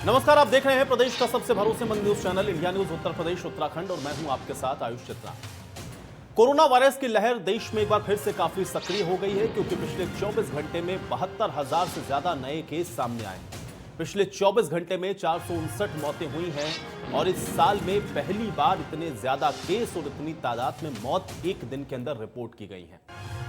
नमस्कार, आप देख रहे हैं प्रदेश का सबसे भरोसेमंद news channel India news Uttar Pradesh Uttarakhand और मैं हूं आपके साथ आयुष चित्रा। कोरोना वायरस की लहर देश में एक बार फिर से काफी सक्रिय हो गई है क्योंकि पिछले 24 घंटे में 72,000 से ज्यादा नए केस सामने आए। पिछले 24 घंटे में 459 मौतें हुई हैं और इस साल में पहली बार इतने ज्यादा केस और इतनी तादाद में मौत एक दिन के अंदर रिपोर्ट की गई है।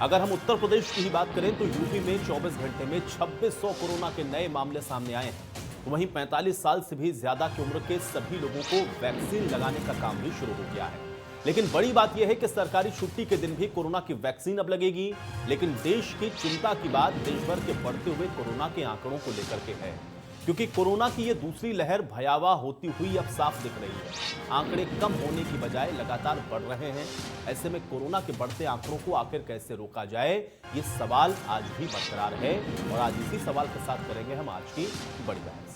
अगर हम उत्तर प्रदेश की ही बात करें तो यूपी में 24 घंटे में 2600 कोरोना के नए मामले सामने आए हैं। तो वहीं 45 साल से भी ज्यादा की उम्र के सभी लोगों को वैक्सीन लगाने का काम भी शुरू हो गया है। लेकिन बड़ी बात यह है कि सरकारी छुट्टी के दिन भी कोरोना की वैक्सीन अब लगेगी। लेकिन देश की चिंता की बात देश भर के बढ़ते हुए कोरोना के आंकड़ों को लेकर के है, क्योंकि कोरोना की यह दूसरी लहर भयावह होती हुई अब साफ दिख रही है। आंकड़े कम होने की बजाय लगातार बढ़ रहे हैं। ऐसे में कोरोना के बढ़ते आंकड़ों को आखिर कैसे रोका जाए, ये सवाल आज भी बरकरार है और आज इसी सवाल के साथ करेंगे हम आज की बड़ी बहस।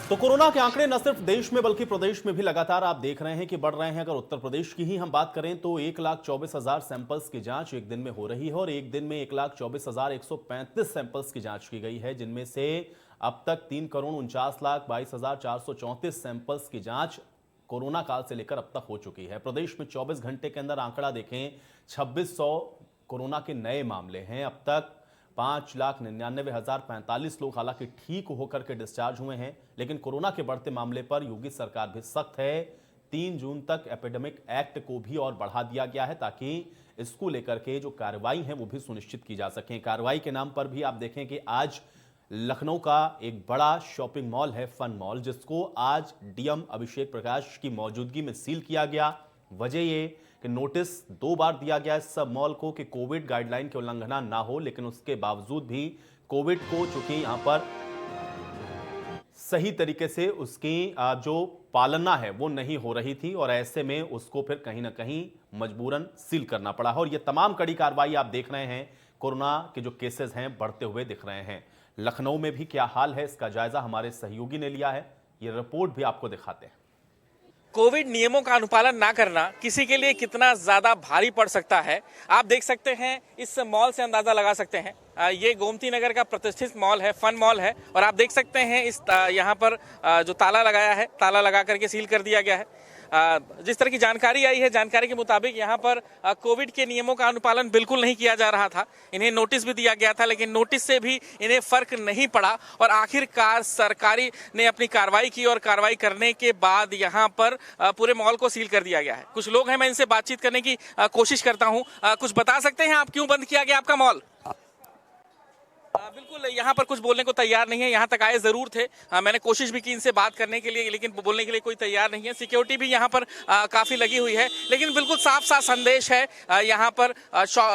तो कोरोना के आंकड़े न सिर्फ देश में बल्कि प्रदेश में भी लगातार आप देख रहे हैं कि बढ़ रहे हैं। अगर उत्तर प्रदेश की ही हम बात करें तो 1,24,000 सैंपल्स की जांच एक दिन में हो रही है और एक दिन में 1,24,135 सैंपल्स की जांच की गई है, जिनमें से अब तक 3,49,22,434 सैंपल्स की जांच कोरोना काल से लेकर अब तक हो चुकी है। प्रदेश में 24 घंटे के अंदर आंकड़ा देखें 2600 कोरोना के नए मामले हैं। अब तक 5,99,045 लोग हालांकि ठीक होकर के डिस्चार्ज हुए हैं, लेकिन कोरोना के बढ़ते मामले पर योगी सरकार भी सख्त है। 3 जून तक एपिडेमिक एक्ट को भी और बढ़ा दिया गया है ताकि इसको लेकर के जो कार्रवाई है वो भी सुनिश्चित की जा सके। कार्रवाई के नाम पर भी आप देखें कि आज लखनऊ का एक बड़ा शॉपिंग मॉल है फन मॉल, जिसको आज डीएम अभिषेक प्रकाश की मौजूदगी में सील किया गया। वजह ये कि नोटिस 2 बार दिया गया इस सब मॉल को कि कोविड गाइडलाइन के उल्लंघना ना हो, लेकिन उसके बावजूद भी कोविड को चूंकि यहां पर सही तरीके से उसकी जो पालना है वो नहीं हो रही थी और ऐसे में उसको फिर कहीं ना कहीं मजबूरन सील करना पड़ा है। और ये तमाम कड़ी कार्रवाई आप देख रहे हैं, कोरोना के जो केसेस हैं बढ़ते हुए दिख रहे हैं। लखनऊ में भी क्या हाल है, इसका जायजा हमारे सहयोगी ने लिया है, ये रिपोर्ट भी आपको दिखाते हैं। कोविड नियमों का अनुपालन ना करना किसी के लिए कितना ज्यादा भारी पड़ सकता है, आप देख सकते हैं। इस मॉल से अंदाजा लगा सकते हैं। ये गोमती नगर का प्रतिष्ठित मॉल है, फन मॉल है, और आप देख सकते हैं इस यहाँ पर जो ताला लगाया है, ताला लगा करके सील कर दिया गया है। जिस तरह की जानकारी आई है, जानकारी के मुताबिक यहाँ पर कोविड के नियमों का अनुपालन बिल्कुल नहीं किया जा रहा था। इन्हें नोटिस भी दिया गया था, लेकिन नोटिस से भी इन्हें फर्क नहीं पड़ा और आखिरकार सरकारी ने अपनी कार्रवाई की और कार्रवाई करने के बाद यहाँ पर पूरे मॉल को सील कर दिया गया है। कुछ लोग हैं, मैं इनसे बातचीत करने की कोशिश करता हूँ। कुछ बता सकते हैं आप क्यों बंद किया गया आपका मॉल? बिल्कुल, यहाँ पर कुछ बोलने को तैयार नहीं है। यहाँ तक आए जरूर थे, मैंने कोशिश भी की इनसे बात करने के लिए, लेकिन बोलने के लिए कोई तैयार नहीं है। सिक्योरिटी भी यहाँ पर काफी लगी हुई है, लेकिन बिल्कुल साफ साफ संदेश है यहाँ पर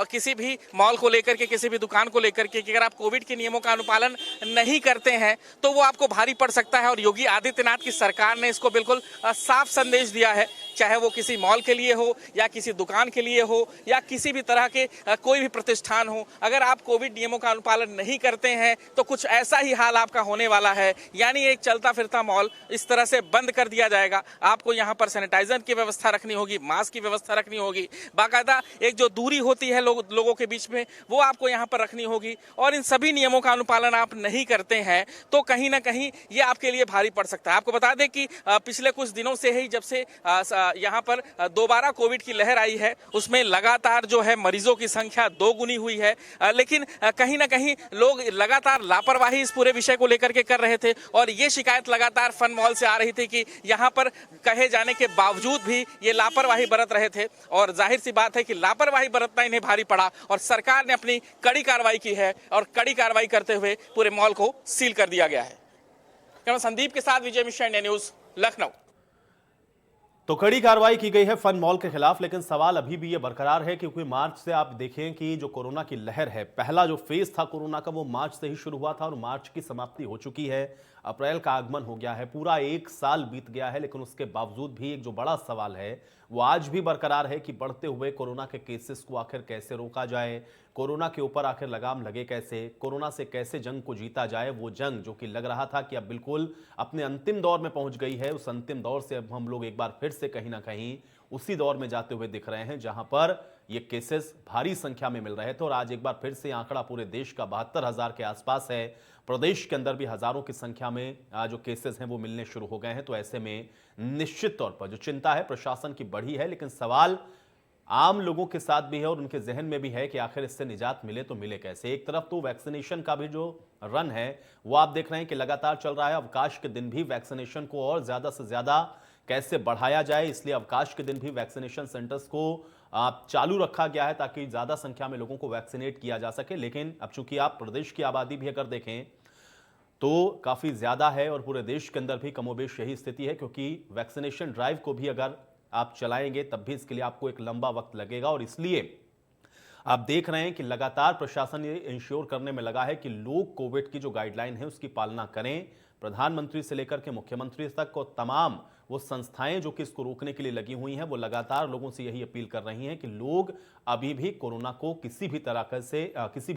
किसी भी मॉल को लेकर के, किसी भी दुकान को लेकर के कि अगर आप कोविड के नियमों का अनुपालन नहीं करते हैं तो वो आपको भारी पड़ सकता है। और योगी आदित्यनाथ की सरकार ने इसको बिल्कुल साफ संदेश दिया है, चाहे वो किसी मॉल के लिए हो या किसी दुकान के लिए हो या किसी भी तरह के कोई भी प्रतिष्ठान हो। अगर आप कोविड नियमों का अनुपालन नहीं करते हैं तो कुछ ऐसा ही हाल आपका होने वाला है, यानी एक चलता फिरता मॉल इस तरह से बंद कर दिया जाएगा। आपको यहाँ पर सैनिटाइजर की व्यवस्था रखनी होगी, मास्क की व्यवस्था रखनी होगी, बाकायदा एक जो दूरी होती है लोगों के बीच में वो आपको यहाँ पर रखनी होगी। और इन सभी नियमों का अनुपालन आप नहीं करते हैं तो कहीं ना कहीं ये आपके लिए भारी पड़ सकता है। आपको बता दें कि पिछले कुछ दिनों से ही जब से यहाँ पर दोबारा कोविड की लहर आई है, उसमें लगातार जो है मरीजों की संख्या 2 गुनी हुई है। लेकिन कहीं ना कहीं लोग लगातार लापरवाही इस पूरे विषय को लेकर के कर रहे थे और ये शिकायत लगातार फन मॉल से आ रही थी कि यहाँ पर कहे जाने के बावजूद भी ये लापरवाही बरत रहे थे। और जाहिर सी बात है कि लापरवाही बरतना इन्हें भारी पड़ा और सरकार ने अपनी कड़ी कार्रवाई की है और कड़ी कार्रवाई करते हुए पूरे मॉल को सील कर दिया गया है। कैमरा संदीप के साथ विजय मिश्रा, इंडिया न्यूज, लखनऊ। तो कड़ी कार्रवाई की गई है फन मॉल के खिलाफ, लेकिन सवाल अभी भी ये बरकरार है क्योंकि मार्च से आप देखें कि जो कोरोना की लहर है, पहला जो फेज था कोरोना का वो मार्च से ही शुरू हुआ था और मार्च की समाप्ति हो चुकी है। अप्रैल का आगमन हो गया है, पूरा 1 साल बीत गया है, लेकिन उसके बावजूद भी एक जो बड़ा सवाल है वो आज भी बरकरार है कि बढ़ते हुए कोरोना के केसेस को आखिर कैसे रोका जाए, कोरोना के ऊपर आखिर लगाम लगे कैसे, कोरोना से कैसे जंग को जीता जाए। वो जंग जो कि लग रहा था कि अब बिल्कुल अपने अंतिम दौर में पहुंच गई है, उस अंतिम दौर से अब हम लोग एक बार फिर से कहीं ना कहीं उसी दौर में जाते हुए दिख रहे हैं जहां पर ये केसेस भारी संख्या में मिल रहे थे और आज एक बार फिर से आंकड़ा पूरे देश का 72,000 के आसपास है। प्रदेश के अंदर भी हजारों की संख्या में जो केसेस हैं वो मिलने शुरू हो गए हैं। तो ऐसे में निश्चित तौर पर जो चिंता है प्रशासन की बढ़ी है, लेकिन सवाल आम लोगों के साथ भी है और उनके जहन में भी है कि आखिर इससे निजात मिले तो मिले कैसे। एक तरफ तो वैक्सीनेशन का भी जो रन है वो आप देख रहे हैं कि लगातार चल रहा है। अवकाश के दिन भी वैक्सीनेशन को और ज्यादा से ज्यादा कैसे बढ़ाया जाए, इसलिए अवकाश के दिन भी वैक्सीनेशन सेंटर्स को चालू रखा गया है ताकि ज्यादा संख्या में लोगों को वैक्सीनेट किया जा सके। लेकिन अब चूंकि आप प्रदेश की आबादी भी अगर देखें तो काफी ज्यादा है और पूरे देश के अंदर भी कमोबेश यही स्थिति है, क्योंकि वैक्सीनेशन ड्राइव को भी अगर आप चलाएंगे तब भी इसके लिए आपको एक लंबा वक्त लगेगा। और इसलिए आप देख रहे हैं कि लगातार प्रशासन ये इंश्योर करने में लगा है कि लोग कोविड की जो गाइडलाइन है उसकी पालना करें। प्रधानमंत्री से लेकर के मुख्यमंत्री तक और तमाम वो संस्थाएं जो कि इसको रोकने के लिए लगी हुई हैं वो लगातार लोगों से यही अपील कर रही हैं कि लोग अभी भी कोरोना को किसी भी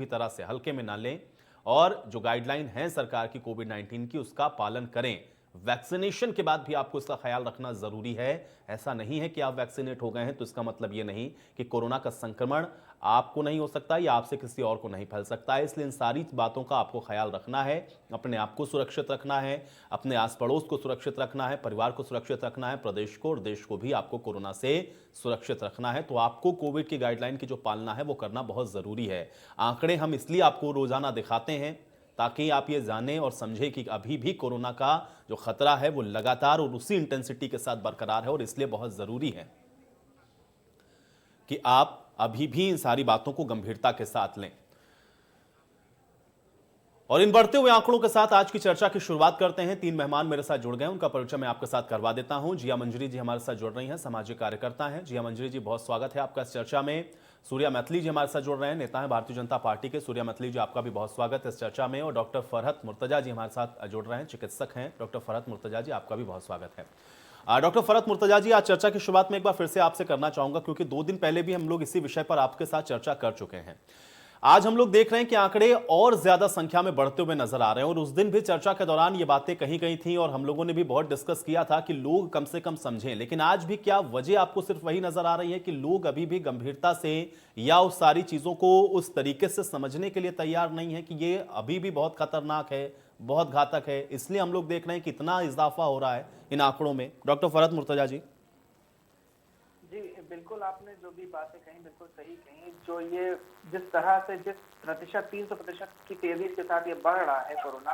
तरह से हल्के में ना लें और जो गाइडलाइन है सरकार की कोविड-19 की उसका पालन करें। वैक्सीनेशन के बाद भी आपको इसका ख्याल रखना जरूरी है। ऐसा नहीं है कि आप वैक्सीनेट हो गए हैं तो इसका मतलब यह नहीं कि कोरोना का संक्रमण आपको नहीं हो सकता या आपसे किसी और को नहीं फैल सकता है। इसलिए इन सारी बातों का आपको ख्याल रखना है, अपने आप को सुरक्षित रखना है, अपने आस पड़ोस को सुरक्षित रखना है, परिवार को सुरक्षित रखना है, प्रदेश को और देश को भी आपको कोरोना से सुरक्षित रखना है। तो आपको कोविड की गाइडलाइन की जो पालना है वो करना बहुत जरूरी है। आंकड़े हम इसलिए आपको रोजाना दिखाते हैं ताकि आप ये जानें और समझें कि अभी भी कोरोना का जो खतरा है वो लगातार और उसी इंटेंसिटी के साथ बरकरार है और इसलिए बहुत जरूरी है कि आप अभी भी इन सारी बातों को गंभीरता के साथ लें। और इन बढ़ते हुए आंकड़ों के साथ आज की चर्चा की शुरुआत करते हैं। 3 मेहमान मेरे साथ जुड़ गए, उनका परिचय मैं आपके साथ करवा देता हूं। जिया मंजरी जी हमारे साथ जुड़ रही हैं, सामाजिक कार्यकर्ता हैं। जिया मंजरी जी, बहुत स्वागत है आपका इस चर्चा में। सूर्या मैथिली जी हमारे साथ जुड़ रहे हैं, नेता हैं भारतीय जनता पार्टी के। सूर्या मैथिली जी, आपका भी बहुत स्वागत है इस चर्चा में। और डॉक्टर फरहत मुर्तजा जी हमारे साथ जुड़ रहे हैं, चिकित्सक हैं। डॉक्टर फरहत मुर्तजा जी, आपका भी बहुत स्वागत है। डॉक्टर फरहत मुर्तजा जी, आज चर्चा की शुरुआत में एक बार फिर से आपसे करना चाहूंगा, क्योंकि 2 दिन पहले भी हम लोग इसी विषय पर आपके साथ चर्चा कर चुके हैं। आज हम लोग देख रहे हैं कि आंकड़े और ज्यादा संख्या में बढ़ते हुए नजर आ रहे हैं और उस दिन भी चर्चा के दौरान ये बातें कही गई थी और हम लोगों ने भी बहुत डिस्कस किया था कि लोग कम से कम समझें। लेकिन आज भी क्या वजह आपको सिर्फ वही नजर आ रही है कि लोग अभी भी गंभीरता से या उस सारी चीजों को उस तरीके से समझने के लिए तैयार नहीं है कि ये अभी भी बहुत खतरनाक है, बहुत घातक है, इसलिए हम लोग देख रहे हैं कि इतना इजाफा हो रहा है इन आंकड़ों में? डॉक्टर फरहत मुर्तजा जी। जी बिल्कुल, आपने जो भी बातें कही बिल्कुल सही कही। जो ये जिस तरह से जिस प्रतिशत 300% की तेजी के साथ ये बढ़ रहा है कोरोना,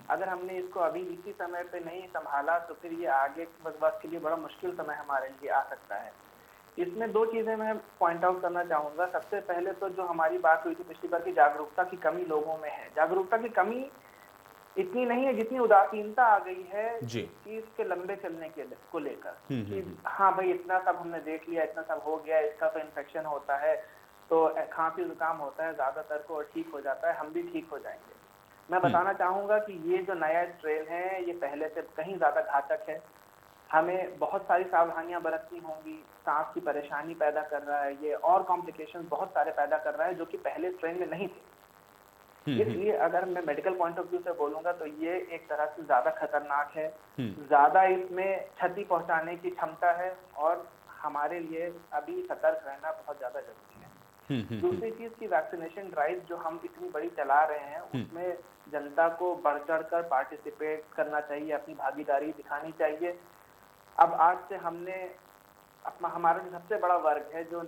अगर हमने इसको अभी इसी समय पे नहीं संभाला तो फिर ये आगे वक्त के लिए बड़ा मुश्किल समय हमारे लिए आ सकता है। इसमें 2 चीजें मैं पॉइंट आउट करना चाहूंगा। सबसे पहले तो जो हमारी बात हुई थी पिछली बार की, जागरूकता की कमी लोगों में है। जागरूकता की कमी इतनी नहीं है जितनी उदासीनता आ गई है चीज के लंबे चलने के को लेकर कि हाँ भाई इतना सब हमने देख लिया, इतना सब हो गया, इसका तो इन्फेक्शन होता है, तो खांसी जुकाम होता है ज्यादातर को और ठीक हो जाता है, हम भी ठीक हो जाएंगे। मैं बताना चाहूंगा कि ये जो नया स्ट्रेन है ये पहले से कहीं ज्यादा घातक है। हमें बहुत सारी सावधानियां बरतनी होंगी। सांस की परेशानी पैदा कर रहा है ये और कॉम्प्लिकेशन बहुत सारे पैदा कर रहा है जो कि पहले स्ट्रेन में नहीं थे। इसलिए अगर मैं मेडिकल पॉइंट ऑफ व्यू से बोलूंगा तो ये एक तरह से ज्यादा खतरनाक है, ज्यादा इसमें क्षति पहुंचाने की क्षमता है और हमारे लिए अभी सतर्क रहना बहुत ज्यादा जरूरी है। दूसरी चीज की वैक्सीनेशन ड्राइव जो हम इतनी बड़ी चला रहे हैं उसमें जनता को बढ़ चढ़ कर पार्टिसिपेट करना चाहिए, अपनी भागीदारी दिखानी चाहिए। अब आज से हमने हमारा जो सबसे बड़ा वर्ग है जो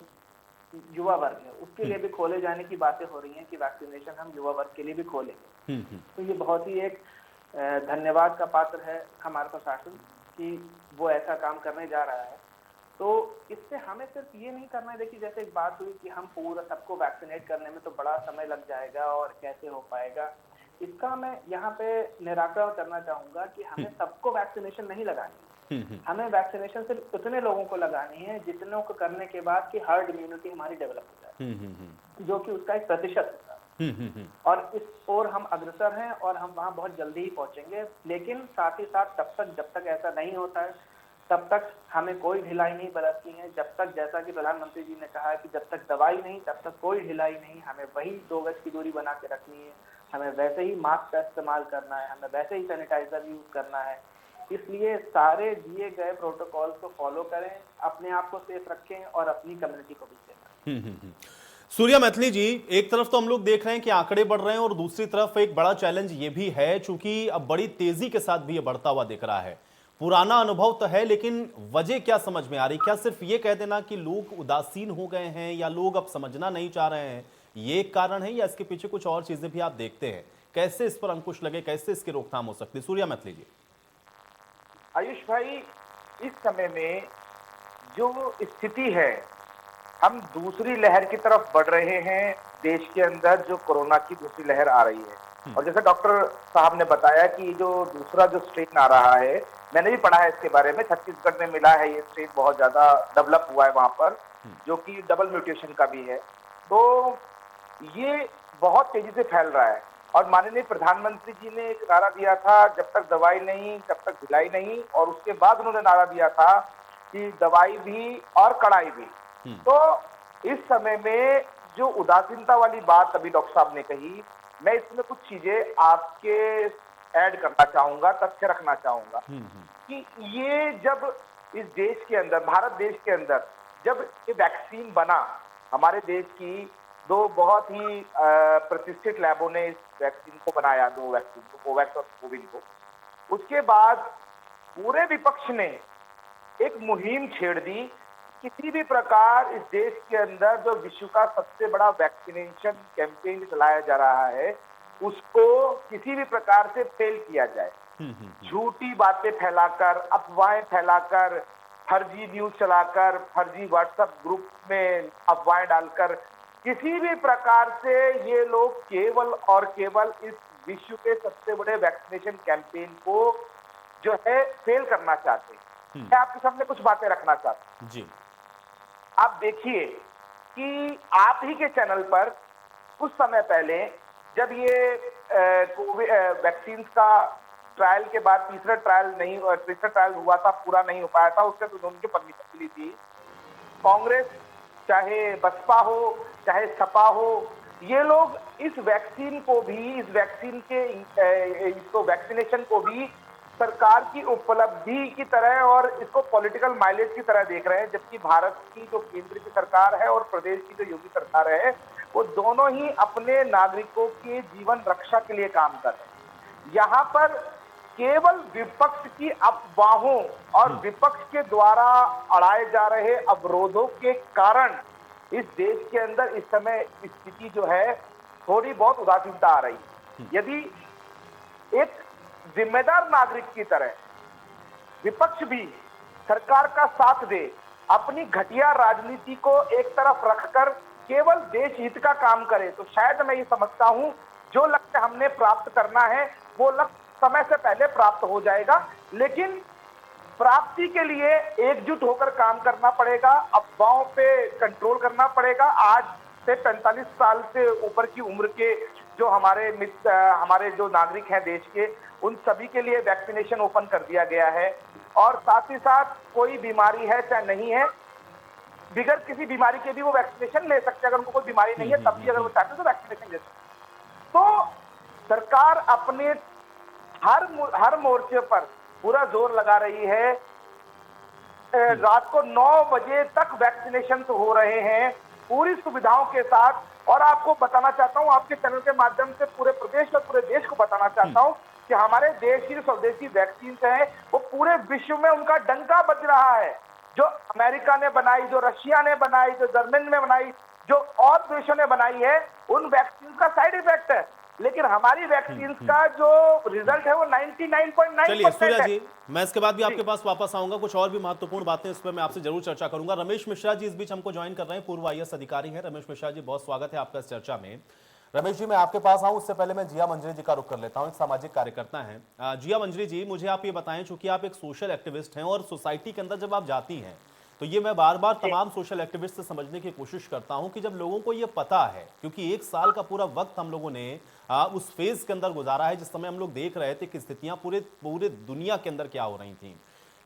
युवा वर्ग है उसके लिए भी खोले जाने की बातें हो रही हैं कि वैक्सीनेशन हम युवा वर्ग के लिए भी खोलेंगे। तो ये बहुत ही एक धन्यवाद का पात्र है हमारे प्रशासन कि वो ऐसा काम करने जा रहा है। तो इससे हमें सिर्फ ये नहीं करना है, देखिए जैसे एक बात हुई कि हम पूरा सबको वैक्सीनेट करने में तो बड़ा समय लग जाएगा और कैसे हो पाएगा, इसका मैं यहाँ पे निराकरण करना चाहूंगा कि हमें सबको वैक्सीनेशन नहीं लगानी, हमें वैक्सीनेशन सिर्फ उतने लोगों को लगानी है जितनों को करने के बाद की हर्ड इम्यूनिटी हमारी डेवलप हो जाए, जो कि उसका 1% होता है। और इस ओर हम अग्रसर हैं और हम वहां बहुत जल्दी ही पहुंचेंगे। लेकिन साथ ही साथ जब तक ऐसा नहीं होता है तब तक हमें कोई ढिलाई नहीं बरतनी है। जब तक, जैसा कि प्रधानमंत्री जी ने कहा है कि जब तक दवाई नहीं तब तक कोई ढिलाई नहीं, हमें वही 2 गज की दूरी बना के रखनी है, हमें वैसे ही मास्क का इस्तेमाल करना है, हमें वैसे ही सैनिटाइजर यूज करना है। इसलिए सारे दिए गए प्रोटोकॉल्स को फॉलो करें, अपने आप को सेफ रखें और अपनी कम्युनिटी को भी सेफ रखें। सूर्या मैथिली जी, एक तरफ तो हम लोग देख रहे हैं कि आंकड़े बढ़ रहे हैं और दूसरी तरफ एक बड़ा चैलेंज ये भी है, चूंकि अब बड़ी तेजी के साथ भी ये बढ़ता हुआ दिख रहा है। पुराना अनुभव तो है, लेकिन वजह क्या समझ में आ रही? क्या सिर्फ ये कह देना कि लोग उदासीन हो गए हैं या लोग अब समझना नहीं चाह रहे हैं, ये एक कारण है, या इसके पीछे कुछ और चीजें भी आप देखते हैं? कैसे इस पर अंकुश लगे, कैसे इसकी रोकथाम हो सकती है? सूर्या मैथिली जी। आयुष भाई, इस समय में जो स्थिति है, हम दूसरी लहर की तरफ बढ़ रहे हैं। देश के अंदर जो कोरोना की दूसरी लहर आ रही है, और जैसे डॉक्टर साहब ने बताया कि जो दूसरा जो स्ट्रेन आ रहा है, मैंने भी पढ़ा है इसके बारे में, छत्तीसगढ़ में मिला है ये स्ट्रेन, बहुत ज्यादा डेवलप हुआ है वहां पर, जो कि डबल म्यूटेशन का भी है। तो ये बहुत तेजी से फैल रहा है। और माननीय प्रधानमंत्री जी ने एक नारा दिया था, जब तक दवाई नहीं तब तक ढिलाई नहीं, और उसके बाद उन्होंने नारा दिया था कि दवाई भी और कड़ाई भी। तो इस समय में जो उदासीनता वाली बात अभी डॉक्टर साहब ने कही, मैं इसमें कुछ चीजें आपके ऐड करना चाहूंगा, तथ्य रखना चाहूंगा कि ये जब इस देश के अंदर, भारत देश के अंदर जब ये वैक्सीन बना, हमारे देश की दो बहुत ही प्रतिष्ठित लैबों ने इस वैक्सीन को बनाया, दो वैक्सीन को, कोवैक्स और कोविन को। उसके बाद पूरे विपक्ष ने एक मुहिम छेड़ दी, किसी भी प्रकार इस देश के अंदर जो विश्व का सबसे बड़ा वैक्सीनेशन कैंपेन चलाया जा रहा है, उसको किसी भी प्रकार से फेल किया जाए। झूठी बातें फैलाकर, अफवाहें फैलाकर, फर्जी न्यूज चलाकर, फर्जी व्हाट्सएप ग्रुप में अफवाहें डालकर, किसी भी प्रकार से ये लोग केवल और केवल इस विश्व के सबसे बड़े वैक्सीनेशन कैंपेन को जो है फेल करना चाहते हैं। मैं आपके सामने कुछ बातें रखना चाहता हूं जी। आप देखिए कि आप ही के चैनल पर कुछ समय पहले जब ये कोविड वैक्सीन का ट्रायल के बाद तीसरा ट्रायल हुआ था, पूरा नहीं हो पाया था, उससे तो उनकी परमिशन मिली थी। कांग्रेस, चाहे बसपा हो, चाहे सपा हो, ये लोग इस वैक्सीन को भी, इस वैक्सीन के इसको वैक्सीनेशन को भी सरकार की उपलब्धि की तरह और इसको पॉलिटिकल माइलेज की तरह देख रहे हैं। जबकि भारत की जो केंद्र की सरकार है और प्रदेश की जो योगी सरकार है, वो दोनों ही अपने नागरिकों के जीवन रक्षा के लिए काम कर रहे हैं। यहाँ पर केवल विपक्ष की अफवाहों और विपक्ष के द्वारा अड़ाए जा रहे अवरोधों के कारण इस देश के अंदर इस समय स्थिति जो है थोड़ी बहुत उदासीनता आ रही है। यदि एक जिम्मेदार नागरिक की तरह विपक्ष भी सरकार का साथ दे, अपनी घटिया राजनीति को एक तरफ रखकर केवल देश हित का काम करे, तो शायद मैं ये समझता हूं जो लक्ष्य हमने प्राप्त करना है वो लक्ष्य समय से पहले प्राप्त हो जाएगा। लेकिन प्राप्ति के लिए एकजुट होकर काम करना पड़ेगा, अफवाहों पे कंट्रोल करना पड़ेगा। आज से 45 साल से ऊपर की उम्र के जो हमारे मित्र, हमारे जो नागरिक हैं देश के, उन सभी के लिए वैक्सीनेशन ओपन कर दिया गया है। और साथ ही साथ कोई बीमारी है चाहे नहीं है, बिगर किसी बीमारी के भी वो वैक्सीनेशन ले सकते हैं। अगर उनको कोई बीमारी नहीं है तब भी अगर वो चाहते हैं तो वैक्सीनेशन ले सकते हैं। तो सरकार अपने हर मोर्चे पर पूरा जोर लगा रही है। रात को 9 बजे तक वैक्सीनेशन तो हो रहे हैं पूरी सुविधाओं के साथ। और आपको बताना चाहता हूं, आपके चैनल के माध्यम से पूरे प्रदेश और पूरे देश को बताना चाहता हूं कि हमारे देश की जो स्वदेशी वैक्सीन है वो पूरे विश्व में उनका डंका बज रहा है। जो अमेरिका ने बनाई, जो रशिया ने बनाई, जो जर्मनी ने बनाई, जो और देशों ने बनाई है, उन वैक्सीन का साइड इफेक्ट है। लेकिन हमारी वैक्सीन का जो रिजल्ट है वो 99.9%। चलिए सूर्या जी, मैं इसके बाद भी आपके पास वापस आऊंगा, कुछ और भी महत्वपूर्ण बातें इस पर मैं आपसे जरूर चर्चा करूंगा। रमेश मिश्रा जी इस बीच हमको ज्वाइन कर रहे हैं, पूर्व IAS अधिकारी हैं। रमेश मिश्रा जी, बहुत स्वागत है आपका इस चर्चा में। रमेश जी, मैं आपके पास आऊं उससे पहले मैं जिया मंजरी जी का रुख कर लेता हूं, एक सामाजिक कार्यकर्ता हैं। जिया मंजरी जी, मुझे आप ये बताएं, चूंकि आप एक सोशल एक्टिविस्ट हैं और सोसाइटी के अंदर जब आप जाती हैं तो ये मैं बार बार तमाम सोशल एक्टिविस्ट से समझने की कोशिश करता हूं कि जब लोगों को ये पता है, क्योंकि 1 साल का पूरा वक्त हम लोगों ने उस फेज के अंदर गुजारा है जिस समय हम लोग देख रहे थे कि स्थितियां पूरे दुनिया के अंदर क्या हो रही थी,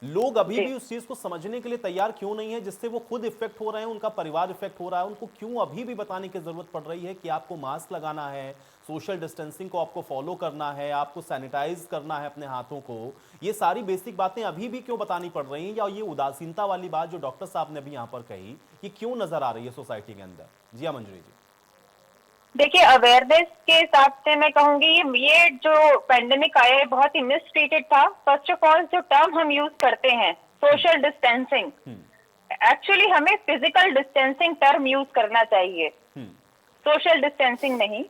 लोग अभी भी उस चीज को समझने के लिए तैयार क्यों नहीं है, जिससे वो खुद इफेक्ट हो रहे हैं, उनका परिवार इफेक्ट हो रहा है, उनको क्यों अभी भी बताने की जरूरत पड़ रही है कि आपको मास्क लगाना है, सोशल डिस्टेंसिंग को आपको फॉलो करना है, आपको सैनिटाइज करना है अपने हाथों को। ये सारी बेसिक बातें अभी भी क्यों बतानी पड़ रही हैं, या ये उदासीनता वाली बात जो डॉक्टर साहब ने अभी यहाँ पर कही, ये क्यों नजर आ रही है सोसाइटी के अंदर? जी हाँ मंजरी जी। देखिए, अवेयरनेस के हिसाब से मैं कहूंगी ये जो पेंडेमिक आया है बहुत ही मिसट्रीटेड था। फर्स्ट ऑफ ऑल जो टर्म हम यूज करते हैं सोशल डिस्टेंसिंग, एक्चुअली हमें फिजिकल डिस्टेंसिंग टर्म यूज करना चाहिए, सोशल डिस्टेंसिंग नहीं।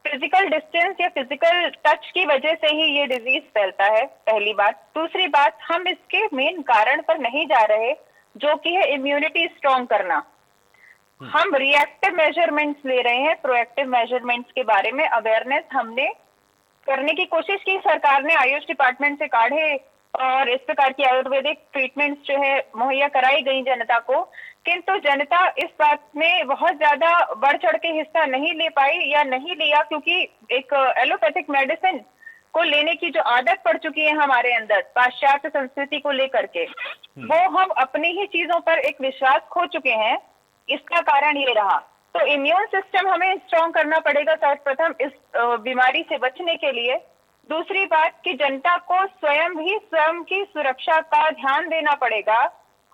फिजिकल डिस्टेंस या फिजिकल टच की वजह से ही ये डिजीज फैलता है, पहली बात। दूसरी बात, हम इसके मेन कारण पर नहीं जा रहे जो कि है इम्यूनिटी स्ट्रॉन्ग करना। हम रिएक्टिव मेजरमेंट्स ले रहे हैं, प्रोएक्टिव मेजरमेंट्स के बारे में अवेयरनेस हमने करने की कोशिश की। सरकार ने आयुष डिपार्टमेंट से काढ़े और इस प्रकार की आयुर्वेदिक ट्रीटमेंट्स जो है मुहैया कराई गई जनता को, किंतु जनता इस बात में बहुत ज्यादा बढ़ चढ़ के हिस्सा नहीं ले पाई या नहीं लिया, क्योंकि एक एलोपैथिक मेडिसिन को लेने की जो आदत पड़ चुकी है हमारे अंदर पाश्चात्य संस्कृति को लेकर के, वो हम अपनी ही चीजों पर एक विश्वास खो चुके हैं। इसका कारण ये रहा। तो इम्यून सिस्टम हमें स्ट्रॉन्ग करना पड़ेगा सर्वप्रथम इस बीमारी से बचने के लिए। दूसरी बात कि जनता को स्वयं की सुरक्षा का ध्यान देना पड़ेगा,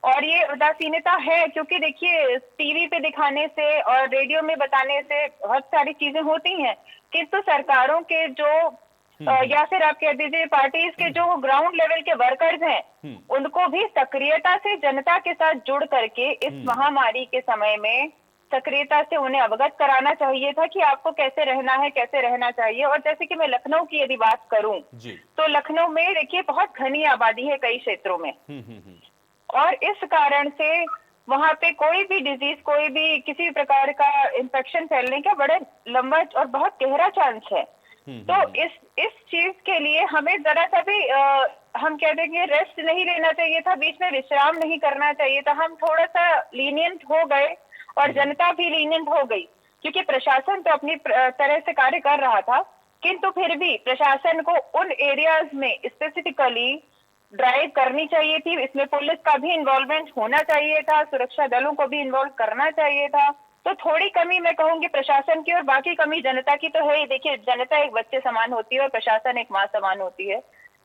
और ये उदासीनता है क्योंकि देखिए टीवी पे दिखाने से और रेडियो में बताने से बहुत सारी चीजें होती हैं, किंतु सरकारों के जो या फिर आप कह दीजिए पार्टीज के जो ग्राउंड लेवल के वर्कर्स हैं, उनको भी सक्रियता से जनता के साथ जुड़ करके इस महामारी के समय में सक्रियता से उन्हें अवगत कराना चाहिए था कि आपको कैसे रहना है, कैसे रहना चाहिए। और जैसे कि मैं लखनऊ की यदि बात करूं तो लखनऊ में देखिए बहुत घनी आबादी है कई क्षेत्रों में, और इस कारण से वहां पे कोई भी डिजीज, कोई भी किसी प्रकार का इन्फेक्शन फैलने का बड़ा लंबा और बहुत गहरा चांस है। तो इस चीज के लिए हमें जरा सा भी हम कह देंगे रेस्ट नहीं लेना चाहिए था, बीच में विश्राम नहीं करना चाहिए था। हम थोड़ा सा लीनियंट हो गए और जनता भी लीनियंट हो गई, क्योंकि प्रशासन तो अपनी तरह से कार्य कर रहा था, किंतु फिर भी प्रशासन को उन एरियाज में स्पेसिफिकली ड्राइव करनी चाहिए थी। इसमें पुलिस का भी इन्वॉल्वमेंट होना चाहिए था, सुरक्षा दलों को भी इन्वॉल्व करना चाहिए था। तो थोड़ी कमी मैं कहूंगी प्रशासन की, और बाकी कमी जनता की तो है ही। देखिए जनता एक बच्चे समान होती है और प्रशासन एक माँ समान होती है,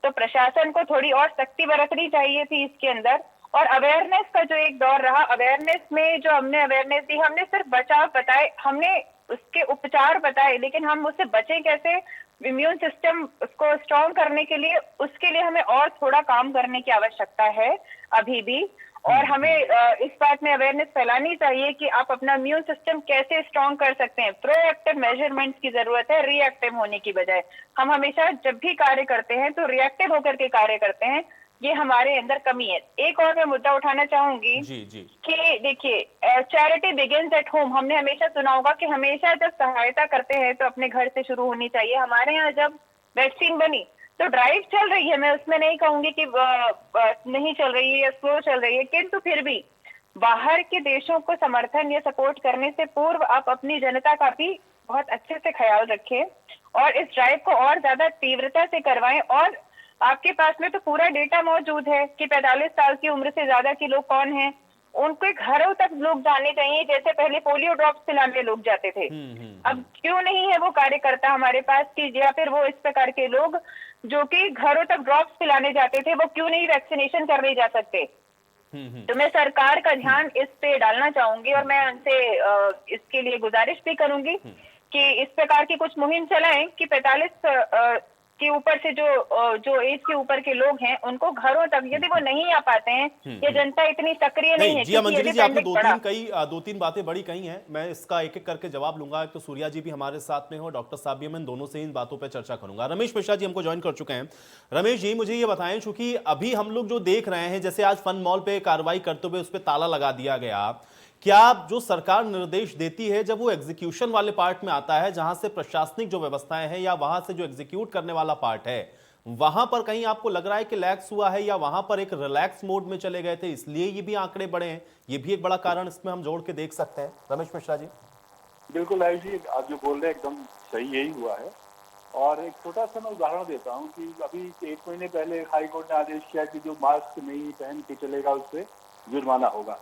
तो प्रशासन को थोड़ी और सख्ती बरतनी चाहिए थी इसके अंदर। और अवेयरनेस का जो एक दौर रहा, अवेयरनेस में जो हमने अवेयरनेस दी, हमने सिर्फ बचाव बताए, हमने उसके उपचार बताए, लेकिन हम उससे बचें कैसे, इम्यून सिस्टम उसको स्ट्रॉन्ग करने के लिए, उसके लिए हमें और थोड़ा काम करने की आवश्यकता है अभी भी। और हमें इस बात में अवेयरनेस फैलानी चाहिए कि आप अपना इम्यून सिस्टम कैसे स्ट्रॉन्ग कर सकते हैं। प्रोएक्टिव मेजरमेंट्स की जरूरत है, रिएक्टिव होने की बजाय। हम हमेशा जब भी कार्य करते हैं तो रिएक्टिव होकर के कार्य करते हैं, ये हमारे अंदर कमी है। एक और मैं मुद्दा उठाना चाहूंगी कि देखिए चैरिटी बिगिंस एट होम, हमने हमेशा सुना होगा कि हमेशा जब सहायता करते हैं तो अपने घर से शुरू होनी चाहिए। हमारे यहाँ जब वैक्सीन बनी तो ड्राइव चल रही है, मैं उसमें नहीं कहूंगी कि नहीं चल रही है या स्लो चल रही है, किंतु फिर भी बाहर के देशों को समर्थन या सपोर्ट करने से पूर्व आप अपनी जनता का भी बहुत अच्छे से ख्याल रखें और इस ड्राइव को और ज्यादा तीव्रता से करवाएं। और आपके पास में तो पूरा डेटा मौजूद है कि 45 साल की उम्र से ज्यादा के लोग कौन हैं, उनके घरों तक लोग जाने चाहिए। जैसे पहले पोलियो ड्रॉप्स पिलाने लोग जाते थे, अब क्यों नहीं है वो कार्यकर्ता हमारे पास कि, या फिर वो इस प्रकार के लोग जो कि घरों तक ड्रॉप्स पिलाने जाते थे, वो क्यों नहीं वैक्सीनेशन करने जा सकते। तो मैं सरकार का ध्यान इस पे डालना चाहूंगी और मैं उनसे इसके लिए गुजारिश भी करूंगी कि इस प्रकार की कुछ मुहिम चलाएं कि 45 के ऊपर से जो एज के ऊपर के लोग हैं उनको घरों तक, यदि वो नहीं आ पाते हैं या जनता इतनी सक्रिय नहीं है। जी मंजरी जी, आपने दो तीन बातें बड़ी कही हैं, मैं इसका एक एक करके जवाब लूंगा। एक तो सूर्या जी भी हमारे साथ में हो, डॉक्टर साहब भी, मैं दोनों से इन बातों पर चर्चा करूंगा। रमेश मिश्रा जी हमको ज्वाइन कर चुके हैं। रमेश जी मुझे ये बताएं, चूंकि अभी हम लोग जो देख रहे हैं, जैसे आज फन मॉल पे कार्रवाई करते हुए उस पर ताला लगा दिया गया, क्या जो सरकार निर्देश देती है जब वो एग्जीक्यूशन वाले पार्ट में आता है, जहां से प्रशासनिक जो व्यवस्थाएं हैं या वहां से जो एग्जीक्यूट करने वाला पार्ट है, वहां पर कहीं आपको लग रहा है कि लैक्स हुआ है या वहां पर एक रिलैक्स मोड में चले गए थे, इसलिए ये भी आंकड़े बढ़े हैं? ये भी एक बड़ा कारण इसमें हम जोड़ के देख सकते हैं। रमेश मिश्रा जी। बिल्कुल आयुष जी, आप जो बोल रहे हैं एकदम सही, यही हुआ है। और एक छोटा सा मैं उदाहरण देता हूँ कि अभी 1 महीने पहले हाई कोर्ट ने आदेश किया कि जो मास्क नहीं पहन के चलेगा उससे जुर्माना होगा,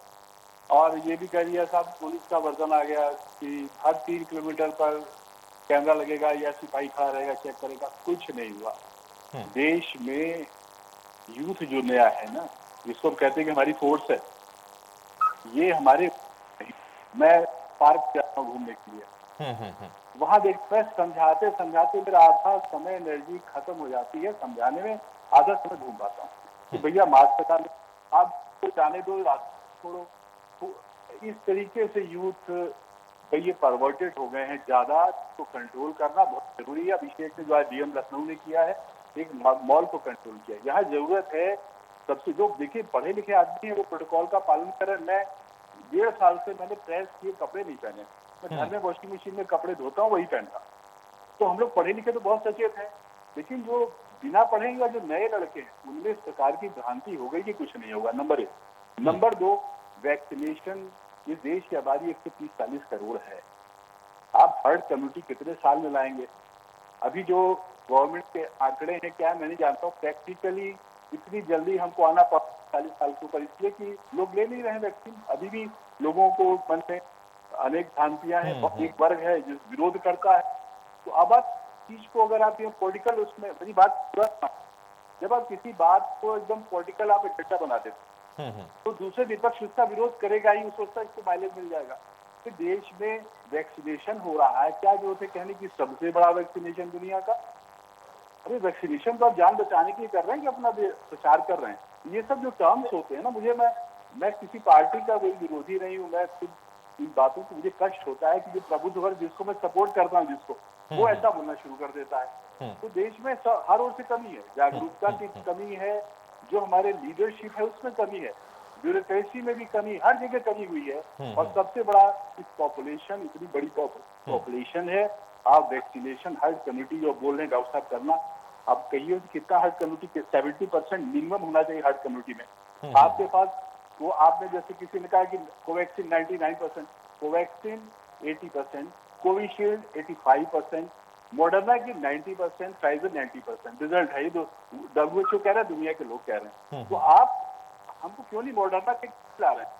और ये भी कह दिया साहब पुलिस का वर्जन आ गया कि हर 3 किलोमीटर पर कैमरा लगेगा या सिपाही खड़ा रहेगा चेक करेगा। कुछ नहीं हुआ। देश में यूथ जो नया है ना, जिसको हम कहते हैं कि हमारी फोर्स है, ये हमारे, मैं पार्क जाता हूँ घूमने के लिए, वहां देखते हैं समझाते समझाते मेरा आधा समय एनर्जी खत्म हो जाती है समझाने में, आधा समय घूम पाता हूँ कि भैया मास्क लगा लो, आप तो जाने दो, रास्ता छोड़ो। तो इस तरीके से यूथ ये परवर्टेड हो गए हैं ज्यादा, तो कंट्रोल करना बहुत जरूरी है। अभिषेक ने जो आज डीएम लखनऊ ने किया है, एक मॉल को कंट्रोल किया, यहाँ जरूरत है सबसे। जो देखिए पढ़े लिखे आदमी है वो प्रोटोकॉल का पालन करे। मैं 1.5 साल से मैंने प्रेस किए कपड़े नहीं पहने, मैं घर में वॉशिंग मशीन में कपड़े धोता हूँ, वही पहनता। तो हम लोग पढ़े लिखे तो बहुत सचेत हैं, लेकिन जो बिना पढ़े या जो नए लड़के हैं उनमें इस प्रकार की भ्रांति हो गई कि कुछ नहीं होगा। नंबर 1। Number 2, vaccination. इस देश की आबादी 130-140 करोड़ है। आप हर्ड कम्युनिटी कितने साल में लाएंगे? अभी जो गवर्नमेंट के आंकड़े हैं क्या मैं नहीं जानता हूँ, प्रैक्टिकली इतनी जल्दी हमको आना पड़ा 40 साल के ऊपर, इसलिए कि लोग ले नहीं रहे वैक्सीन। अभी भी लोगों को मन में अनेक भ्रांतियां हैं, एक वर्ग है जो विरोध करता है। तो अब आप चीज को अगर आप ये पॉलिटिकल, उसमें मेरी बात, जब आप किसी बात को एकदम पॉलिटिकल आप इकट्ठा बना देते तो दूसरे विपक्ष उसका विरोध करेगा ही, सोचता है इसको माइलेज मिल जाएगा। तो देश में वैक्सीनेशन हो रहा है, क्या जो थे कहने की सबसे बड़ा वैक्सीनेशन दुनिया का। अरे वैक्सीनेशन तो आप जान बचाने के लिए कर रहे हैं कि अपना प्रचार कर रहे हैं। ये सब जो टर्म्स होते हैं ना, मैं किसी पार्टी का कोई विरोधी नहीं हूँ, मैं खुद इन बातों को, मुझे कष्ट होता है कि जो प्रबुद्ध वर्ग जिसको मैं सपोर्ट करता हूँ, जिसको वो ऐसा बोलना शुरू कर देता है। तो देश में हर ओर से कमी है, जागरूकता की कमी है, जो हमारे लीडरशिप है उसमें कमी है, ब्यूरोक्रेसी में भी कमी, हर जगह कमी हुई है। और सबसे बड़ा इस पॉपुलेशन, इतनी बड़ी पॉपुलेशन है, आप वैक्सीनेशन हर्ड कम्युनिटी जो बोल रहे हैं डॉक्टर साहब करना, आप कहिए कितना हर्ड कम्युनिटी, 70% मिनिमम होना चाहिए हर्ड कम्युनिटी में। आपके पास वो, आपने जैसे किसी ने कहा कि कोवैक्सीन 99%, कोवैक्सीन 80%, कोविशील्ड 85%, मॉडर्ना की 90%, फाइजर 90%। रिजल्ट है ये, तो WHO कह रहा है, दुनिया के लोग कह रहे हैं। तो आप हमको क्यों नहीं मॉडर्ना के ला रहे हैं?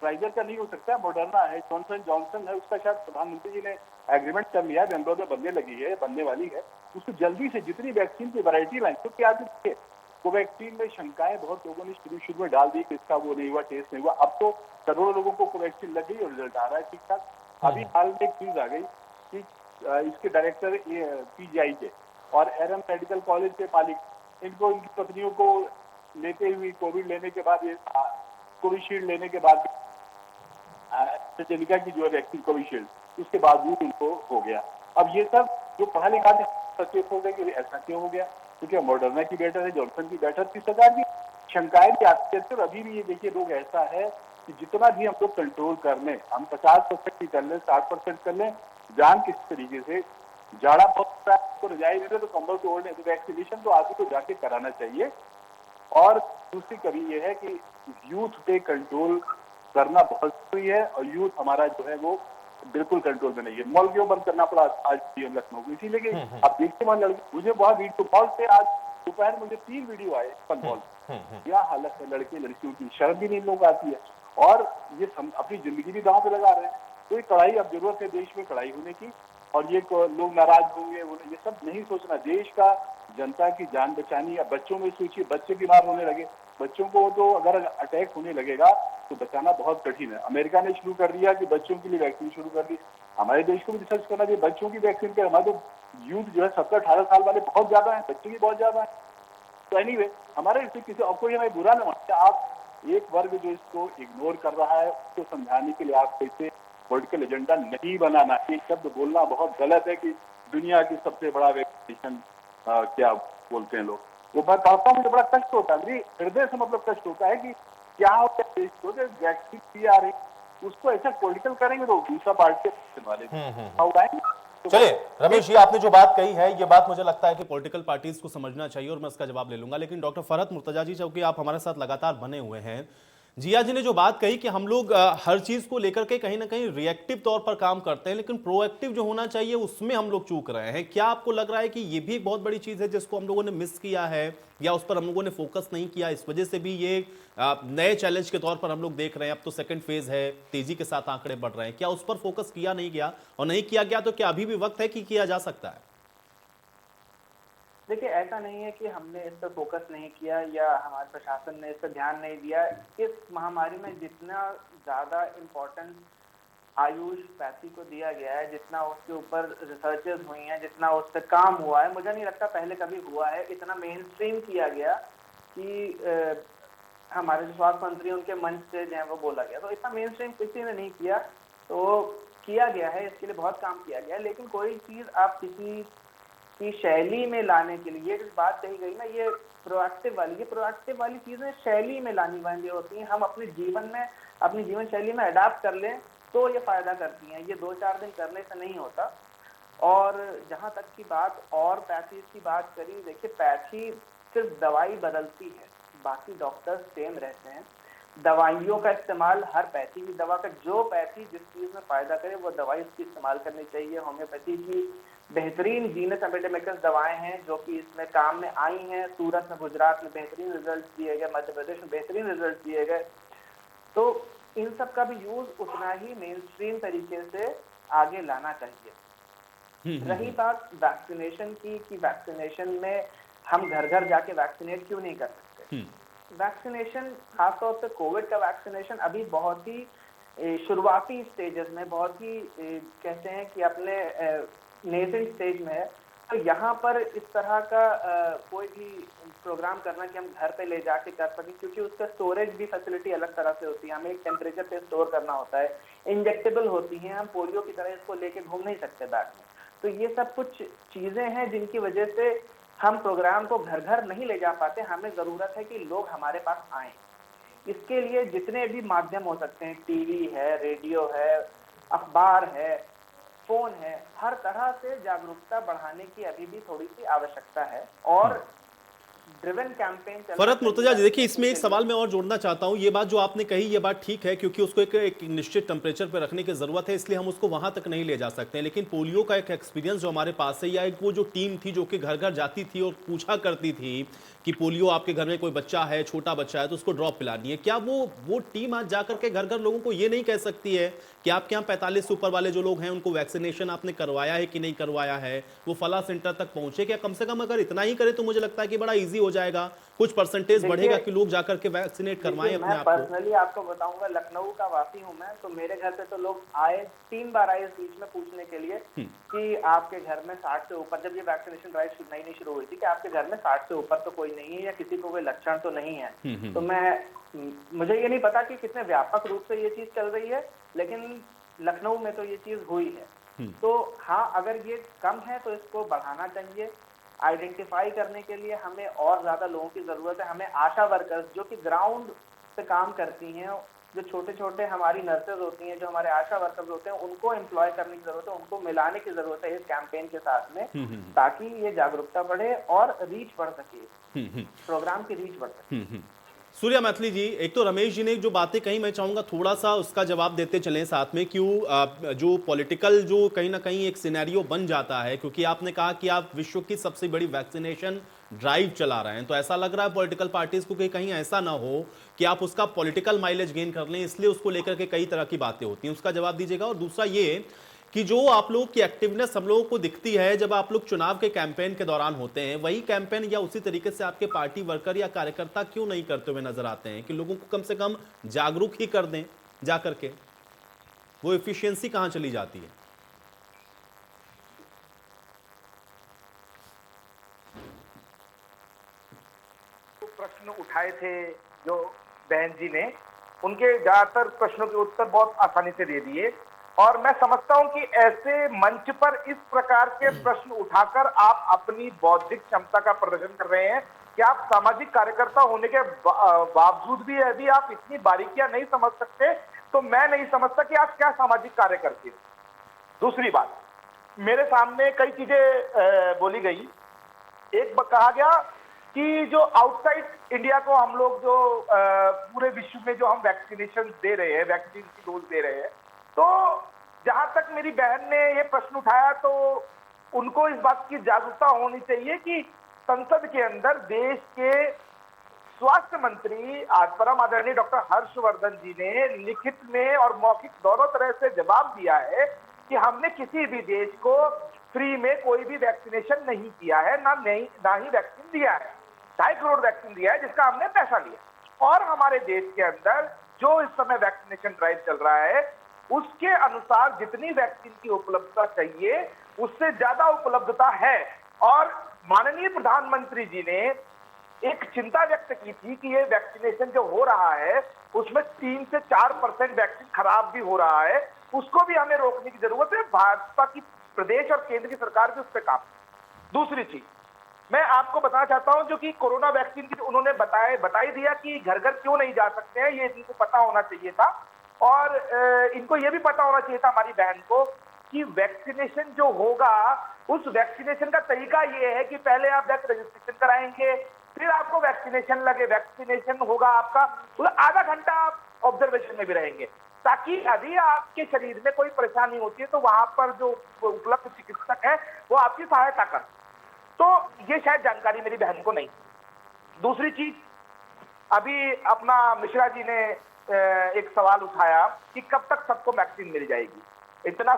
फाइजर का नहीं हो सकता, मॉडर्ना है, जॉनसन जॉनसन है, उसका शायद प्रधानमंत्री जी ने एग्रीमेंट कर लिया है, बेंगलोर में बनने लगी है, बनने वाली है। उसको जल्दी से जितनी वैक्सीन की वैरायटी लाएं, तो क्या कोवैक्सीन में शंकाएं बहुत लोगों ने शुरू में डाल दी कि इसका वो नहीं हुआ, टेस्ट नहीं हुआ। अब तो करोड़ों लोगों को कोवैक्सीन लग गई और रिजल्ट आ रहा है ठीक ठाक। अभी हाल में एक न्यूज आ गई कि इसके डायरेक्टर PGI के और एरम मेडिकल कॉलेज के मालिक, इनको, इनकी पत्नियों को लेते हुए कोविड लेने के बाद, ये कोविशील्ड लेने के बाद, एस्ट्राजेनेका की जो है वैक्सीन कोविशील्ड, उसके बावजूद उनको हो गया। अब ये सब जो पढ़ा लिखा सचेत हो गए कि ऐसा क्यों हो गया, क्योंकि मॉडर्ना की बेटर है, जॉनसन की बेटर थी। सरकार की शंकाएं भी आती है। तो अभी भी ये देखिए, लोग ऐसा है कि जितना भी हम लोग कंट्रोल कर लें, हम 50% ही कर लें, 60% कर लें, जान किस तरीके से, जाड़ा बहुत तो रजाई दे तो कंबल तो ओढ़ लें, तो वैक्सीनेशन तो आदमी को जाके कराना चाहिए। और दूसरी कमी ये है कि यूथ पे कंट्रोल करना बहुत जरूरी है, और यूथ हमारा जो है वो बिल्कुल कंट्रोल में नहीं है। मॉल क्यों बंद करना पड़ा आज लखनऊ को? इसीलिए कि आप देखते मान लड़के, मुझे वहाँ वीडियो मॉल से आज दोपहर मुझे 3 वीडियो आए मॉल, क्या हालत है लड़के लड़कियों की, शर्म भी नहीं लोग आती है, और ये अपनी जिंदगी भी दांव पे लगा रहे हैं। तो ये कड़ाई, अब जरूरत है देश में कड़ाई होने की, और ये लोग नाराज होंगे, ये सब नहीं सोचना। देश का, जनता की जान बचानी। अब बच्चों में सोचिए, बच्चे बीमार होने लगे, बच्चों को तो अगर अटैक होने लगेगा तो बचाना बहुत कठिन है। अमेरिका ने शुरू कर दिया कि बच्चों के लिए वैक्सीन शुरू कर दी, हमारे देश को भी रिसर्च करना चाहिए बच्चों की वैक्सीन के। हमारे तो यूथ जो है 17-18 साल वाले बहुत ज्यादा है, बच्चे भी बहुत ज्यादा है। तो एनीवे, हमारे इससे किसी और कोई हमें बुरा न मानते, आप एक वर्ग जो इसको इग्नोर कर रहा है उसको समझाने के लिए आपको इसे पॉलिटिकल एजेंडा नहीं बनाना। ये शब्द बोलना बहुत गलत है कि दुनिया की सबसे बड़ा वैक्सीनेशन क्या बोलते हैं लोग, वो मैं कहता हूँ, मुझे बड़ा कष्ट होता है, मेरी हृदय से मतलब कष्ट होता है कि क्या होता है देश को, वैक्सीन दी आ रही, उसको ऐसा पॉलिटिकल करेंगे तो दूसरा पार्टी वाले चलिए रमेश जी, आपने जो बात कही है, ये बात मुझे लगता है कि पॉलिटिकल पार्टीज को समझना चाहिए, और मैं इसका जवाब ले लूंगा। लेकिन डॉक्टर फरहत मुर्तजा जी, चूंकि आप हमारे साथ लगातार बने हुए हैं, जिया जी ने जो बात कही कि हम लोग हर चीज को लेकर के कहीं ना कहीं रिएक्टिव तौर पर काम करते हैं, लेकिन प्रोएक्टिव जो होना चाहिए उसमें हम लोग चूक रहे हैं। क्या आपको लग रहा है कि ये भी एक बहुत बड़ी चीज है जिसको हम लोगों ने मिस किया है, या उस पर हम लोगों ने फोकस नहीं किया, इस वजह से भी ये नए चैलेंज के तौर पर हम लोग देख रहे हैं? अब तो सेकंड फेज है, तेजी के साथ आंकड़े बढ़ रहे हैं, क्या उस पर फोकस किया नहीं गया? और नहीं किया गया तो क्या अभी भी वक्त है कि किया जा सकता है? देखिए, ऐसा नहीं है कि हमने इस पर फोकस नहीं किया या हमारे प्रशासन ने इस पर ध्यान नहीं दिया। इस महामारी में जितना ज्यादा इम्पोर्टेंस आयुष पैथी को दिया गया है, जितना उसके ऊपर रिसर्चेस हुई हैं, जितना उस पर काम हुआ है, मुझे नहीं लगता पहले कभी हुआ है। इतना मेन स्ट्रीम किया गया कि हमारे जो स्वास्थ्य मंत्री उनके मंच से जो है वो बोला गया, तो इतना मेन स्ट्रीम किसी ने नहीं किया। तो किया गया है, इसके लिए बहुत काम किया गया है, लेकिन कोई चीज आप किसी की शैली में लाने के लिए, ये जो बात कही गई ना, ये प्रोएक्टिव वाली चीजें शैली में लानी वाली होती हैं। हम अपने जीवन में, अपनी जीवन शैली में अडाप्ट कर लें तो ये फायदा करती हैं। ये 2-4 दिन करने से नहीं होता। और जहां तक की बात और पैथी की बात करी, देखिए पैथी सिर्फ दवाई बदलती है, बाकी डॉक्टर्स सेम रहते हैं। दवाइयों का इस्तेमाल हर पैथी की दवा का, जो पैथी जिस चीज में फायदा करे वो दवाई उसकी इस्तेमाल करनी चाहिए। होम्योपैथी की बेहतरीन जीनस एपिडेमिकस दवाएं हैं जो कि इसमें काम में आई हैं। सूरत में, गुजरात में बेहतरीन रिजल्ट दिए गए, मध्य प्रदेश में बेहतरीन रिजल्ट दिए गए। तो इन सब का भी यूज उतना ही मेन स्ट्रीम तरीके से आगे लाना चाहिए। रही बात वैक्सीनेशन की, कि वैक्सीनेशन में हम घर घर जाके वैक्सीनेट क्यों नहीं कर सकते? वैक्सीनेशन, खासतौर पे कोविड का वैक्सीनेशन अभी बहुत ही शुरुआती स्टेजेस में, बहुत ही कहते हैं कि अपने नेसेंट स्टेज में है। तो यहाँ पर इस तरह का कोई भी प्रोग्राम करना कि हम घर पे ले जाके कर सकें, क्योंकि उसका स्टोरेज भी फैसिलिटी अलग तरह से होती है। हमें एक टेम्परेचर पे स्टोर करना होता है, इंजेक्टेबल होती हैं, हम पोलियो की तरह इसको लेके घूम नहीं सकते बैग में। तो ये सब कुछ चीजें हैं जिनकी वजह से हम प्रोग्राम को घर घर नहीं ले जा पाते। हमें जरूरत है कि लोग हमारे पास आए। इसके लिए जितने भी माध्यम हो सकते हैं, टीवी है, रेडियो है, अखबार है, फोन है, हर तरह से जागरूकता बढ़ाने की अभी भी थोड़ी सी आवश्यकता है। और ड्रिवन कैंपेन फरहत मुर्तजा जी, देखिए इसमें एक सवाल मैं और जोड़ना चाहता हूं। ये बात जो आपने कही, ये बात ठीक है, क्योंकि उसको एक निश्चित टेम्परेचर पर रखने की जरूरत है, इसलिए हम उसको वहां तक नहीं ले जा सकते हैं। लेकिन पोलियो का एक एक्सपीरियंस जो हमारे पास है, या एक वो जो टीम थी जो कि घर घर जाती थी और पूछा करती थी कि पोलियो आपके घर में कोई बच्चा है, छोटा बच्चा है, तो उसको ड्रॉप पिलानी है, क्या वो टीम आज जाकर के घर घर लोगों को ये नहीं कह सकती है कि आपके यहाँ 45 से ऊपर वाले जो लोग हैं उनको वैक्सीनेशन आपने करवाया है कि नहीं करवाया है, वो फला सेंटर तक पहुंचे? क्या कम से कम अगर इतना ही करे तो मुझे लगता है कि बड़ा इजी हो जाएगा, कुछ परसेंटेज बढ़ेगा कि लोग जाकर के वैक्सीनेट करवाएं अपने आप को। पर्सनली आपको बताऊंगा, लखनऊ का वासी हूं मैं, तो मेरे घर पे तो लोग आए, 3 बार आए इस बीच में पूछने के लिए कि आपके घर में 60 से ऊपर, जब ये वैक्सीनेशन ड्राइव नई शुरू हुई थी, कि आपके घर में 60 से ऊपर तो कोई नहीं है या किसी को कोई लक्षण तो नहीं है। तो मुझे ये नहीं पता कि कितने व्यापक रूप से ये चीज चल रही है, लेकिन लखनऊ में तो ये चीज हुई है। तो हाँ, अगर ये कम है तो इसको बढ़ाना चाहिए। आइडेंटिफाई करने के लिए हमें और ज्यादा लोगों की जरूरत है। हमें आशा वर्कर्स जो कि ग्राउंड पे काम करती हैं, जो छोटे छोटे हमारी नर्सेज होती हैं, जो हमारे आशा वर्कर्स होते हैं, उनको एम्प्लॉय करने की जरूरत है, उनको मिलाने की जरूरत है इस कैंपेन के साथ में, ताकि ये जागरूकता बढ़े और रीच बढ़ सके, प्रोग्राम की रीच बढ़ सके। सूर्या मैथिली जी, एक तो रमेश जी ने जो बातें कही, मैं चाहूंगा थोड़ा सा उसका जवाब देते चलें साथ में। क्यों जो पॉलिटिकल जो कहीं ना कहीं एक सिनेरियो बन जाता है, क्योंकि आपने कहा कि आप विश्व की सबसे बड़ी वैक्सीनेशन ड्राइव चला रहे हैं, तो ऐसा लग रहा है पॉलिटिकल पार्टीज को कि कहीं ऐसा ना हो कि आप उसका पॉलिटिकल माइलेज गेन कर लें, इसलिए उसको लेकर के कई तरह की बातें होती हैं। उसका जवाब दीजिएगा। और दूसरा ये कि जो आप लोग की एक्टिवनेस हम लोगों को दिखती है जब आप लोग चुनाव के कैंपेन के दौरान होते हैं, वही कैंपेन या उसी तरीके से आपके पार्टी वर्कर या कार्यकर्ता क्यों नहीं करते हुए नजर आते हैं कि लोगों को कम से कम जागरूक ही कर दें जाकर के? वो एफिशिएंसी कहां चली जाती है? प्रश्न उठाए थे जो बहन जी ने, उनके ज्यादातर प्रश्नों के उत्तर बहुत आसानी से दे दिए। और मैं समझता हूं कि ऐसे मंच पर इस प्रकार के प्रश्न उठाकर आप अपनी बौद्धिक क्षमता का प्रदर्शन कर रहे हैं कि आप सामाजिक कार्यकर्ता होने के बावजूद भी यदि आप इतनी बारीकियां नहीं समझ सकते, तो मैं नहीं समझता कि आप क्या सामाजिक कार्य करते हैं। दूसरी बात, मेरे सामने कई चीजें बोली गई। एक कहा गया कि जो आउटसाइड इंडिया को हम लोग जो पूरे विश्व में जो हम वैक्सीनेशन दे रहे हैं, वैक्सीन की डोज दे रहे हैं, तो जहां तक मेरी बहन ने ये प्रश्न उठाया तो उनको इस बात की जागरूकता होनी चाहिए कि संसद के अंदर देश के स्वास्थ्य मंत्री परम आदरणीय डॉक्टर हर्षवर्धन जी ने लिखित में और मौखिक दोनों तरह से जवाब दिया है कि हमने किसी भी देश को फ्री में कोई भी वैक्सीनेशन नहीं किया है, ना ही वैक्सीन दिया है। 2.5 करोड़ वैक्सीन दिया है जिसका हमने पैसा लिया, और हमारे देश के अंदर जो इस समय वैक्सीनेशन ड्राइव चल रहा है उसके अनुसार जितनी वैक्सीन की उपलब्धता चाहिए उससे ज्यादा उपलब्धता है। और माननीय प्रधानमंत्री जी ने एक चिंता व्यक्त की थी कि ये वैक्सीनेशन जो हो रहा है उसमें 3 से 4% वैक्सीन खराब भी हो रहा है, उसको भी हमें रोकने की जरूरत है। भाजपा की प्रदेश और केंद्र की सरकार भी उस पर काम। दूसरी चीज मैं आपको बताना चाहता हूं, जो कि कोरोना वैक्सीन की उन्होंने बताई दिया कि घर घर क्यों नहीं जा सकते हैं, ये इनको पता होना चाहिए था। और इनको ये भी पता होना चाहिए था हमारी बहन को कि वैक्सीनेशन जो होगा उस वैक्सीनेशन का तरीका ये है कि पहले आप रजिस्ट्रेशन कराएंगे, फिर आपको वैक्सीनेशन होगा आपका, तो आधा घंटा आप ऑब्जर्वेशन में भी रहेंगे, ताकि यदि आपके शरीर में कोई परेशानी होती है तो वहां पर जो उपलब्ध चिकित्सक है वो आपकी सहायता कर। तो ये शायद जानकारी मेरी बहन को नहीं। दूसरी चीज, अभी अपना मिश्रा जी ने एक सवाल उठाया कि कब तक सबको वैक्सीन मिल जाएगी, इतना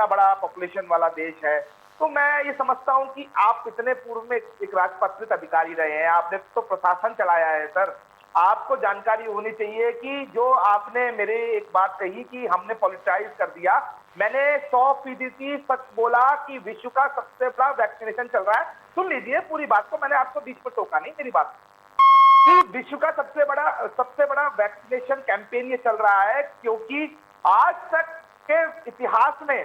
बड़ा पॉपुलेशन वाला देश है। तो मैं ये समझता हूं कि आप इतने पूर्व में एक राजपत्रित अधिकारी रहे हैं, आपने तो प्रशासन चलाया है सर, आपको जानकारी होनी चाहिए कि जो आपने मेरे एक बात कही कि हमने पॉलिटिसाइज कर दिया, मैंने 100% सच बोला कि विश्व का सबसे बड़ा वैक्सीनेशन चल रहा है। सुन लीजिए पूरी बात को, मैंने आपको बीच में टोका नहीं, मेरी बात कि विश्व का सबसे बड़ा वैक्सीनेशन कैंपेन ये चल रहा है, क्योंकि आज तक के इतिहास में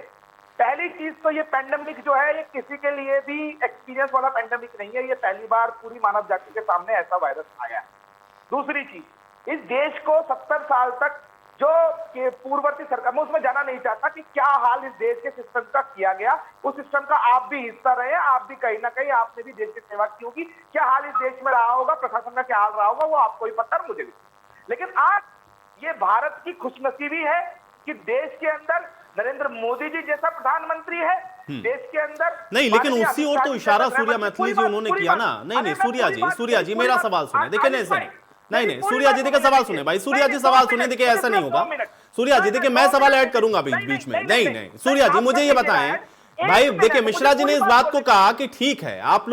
पहली चीज तो ये पैंडेमिक जो है ये किसी के लिए भी एक्सपीरियंस वाला पैंडेमिक नहीं है, ये पहली बार पूरी मानव जाति के सामने ऐसा वायरस आया है। दूसरी चीज, इस देश को 70 साल तक जो पूर्ववर्ती सरकार, मैं उसमें जाना नहीं चाहता कि क्या हाल इस देश के सिस्टम का किया गया, उस सिस्टम का आप भी हिस्सा रहे, आप भी कहीं ना कहीं आपने भी देश की सेवा की होगी, क्या हाल इस देश में रहा होगा, प्रशासन का क्या हाल रहा होगा वो आपको भी पता है, मुझे भी। लेकिन आज ये भारत की खुशनसीबी है कि देश के अंदर नरेंद्र मोदी जी जैसा प्रधानमंत्री है, देश के अंदर नहीं, लेकिन उसी और तो इशारा सूर्या मैथिली जी उन्होंने किया ना। नहीं सूर्या जी मेरा सवाल सुने, देखिए नहीं सूर्या जी देखिए सवाल सुने भाई, सूर्या जी सवाल सुने, देखिए ऐसा नहीं होगा सूर्या जी, देखिए मैं सवाल ऐड करूंगा बीच में। नहीं सूर्या जी मुझे ये बताएं भाई, देखिए मिश्रा जी ने इस बात को कहा कि ठीक है आप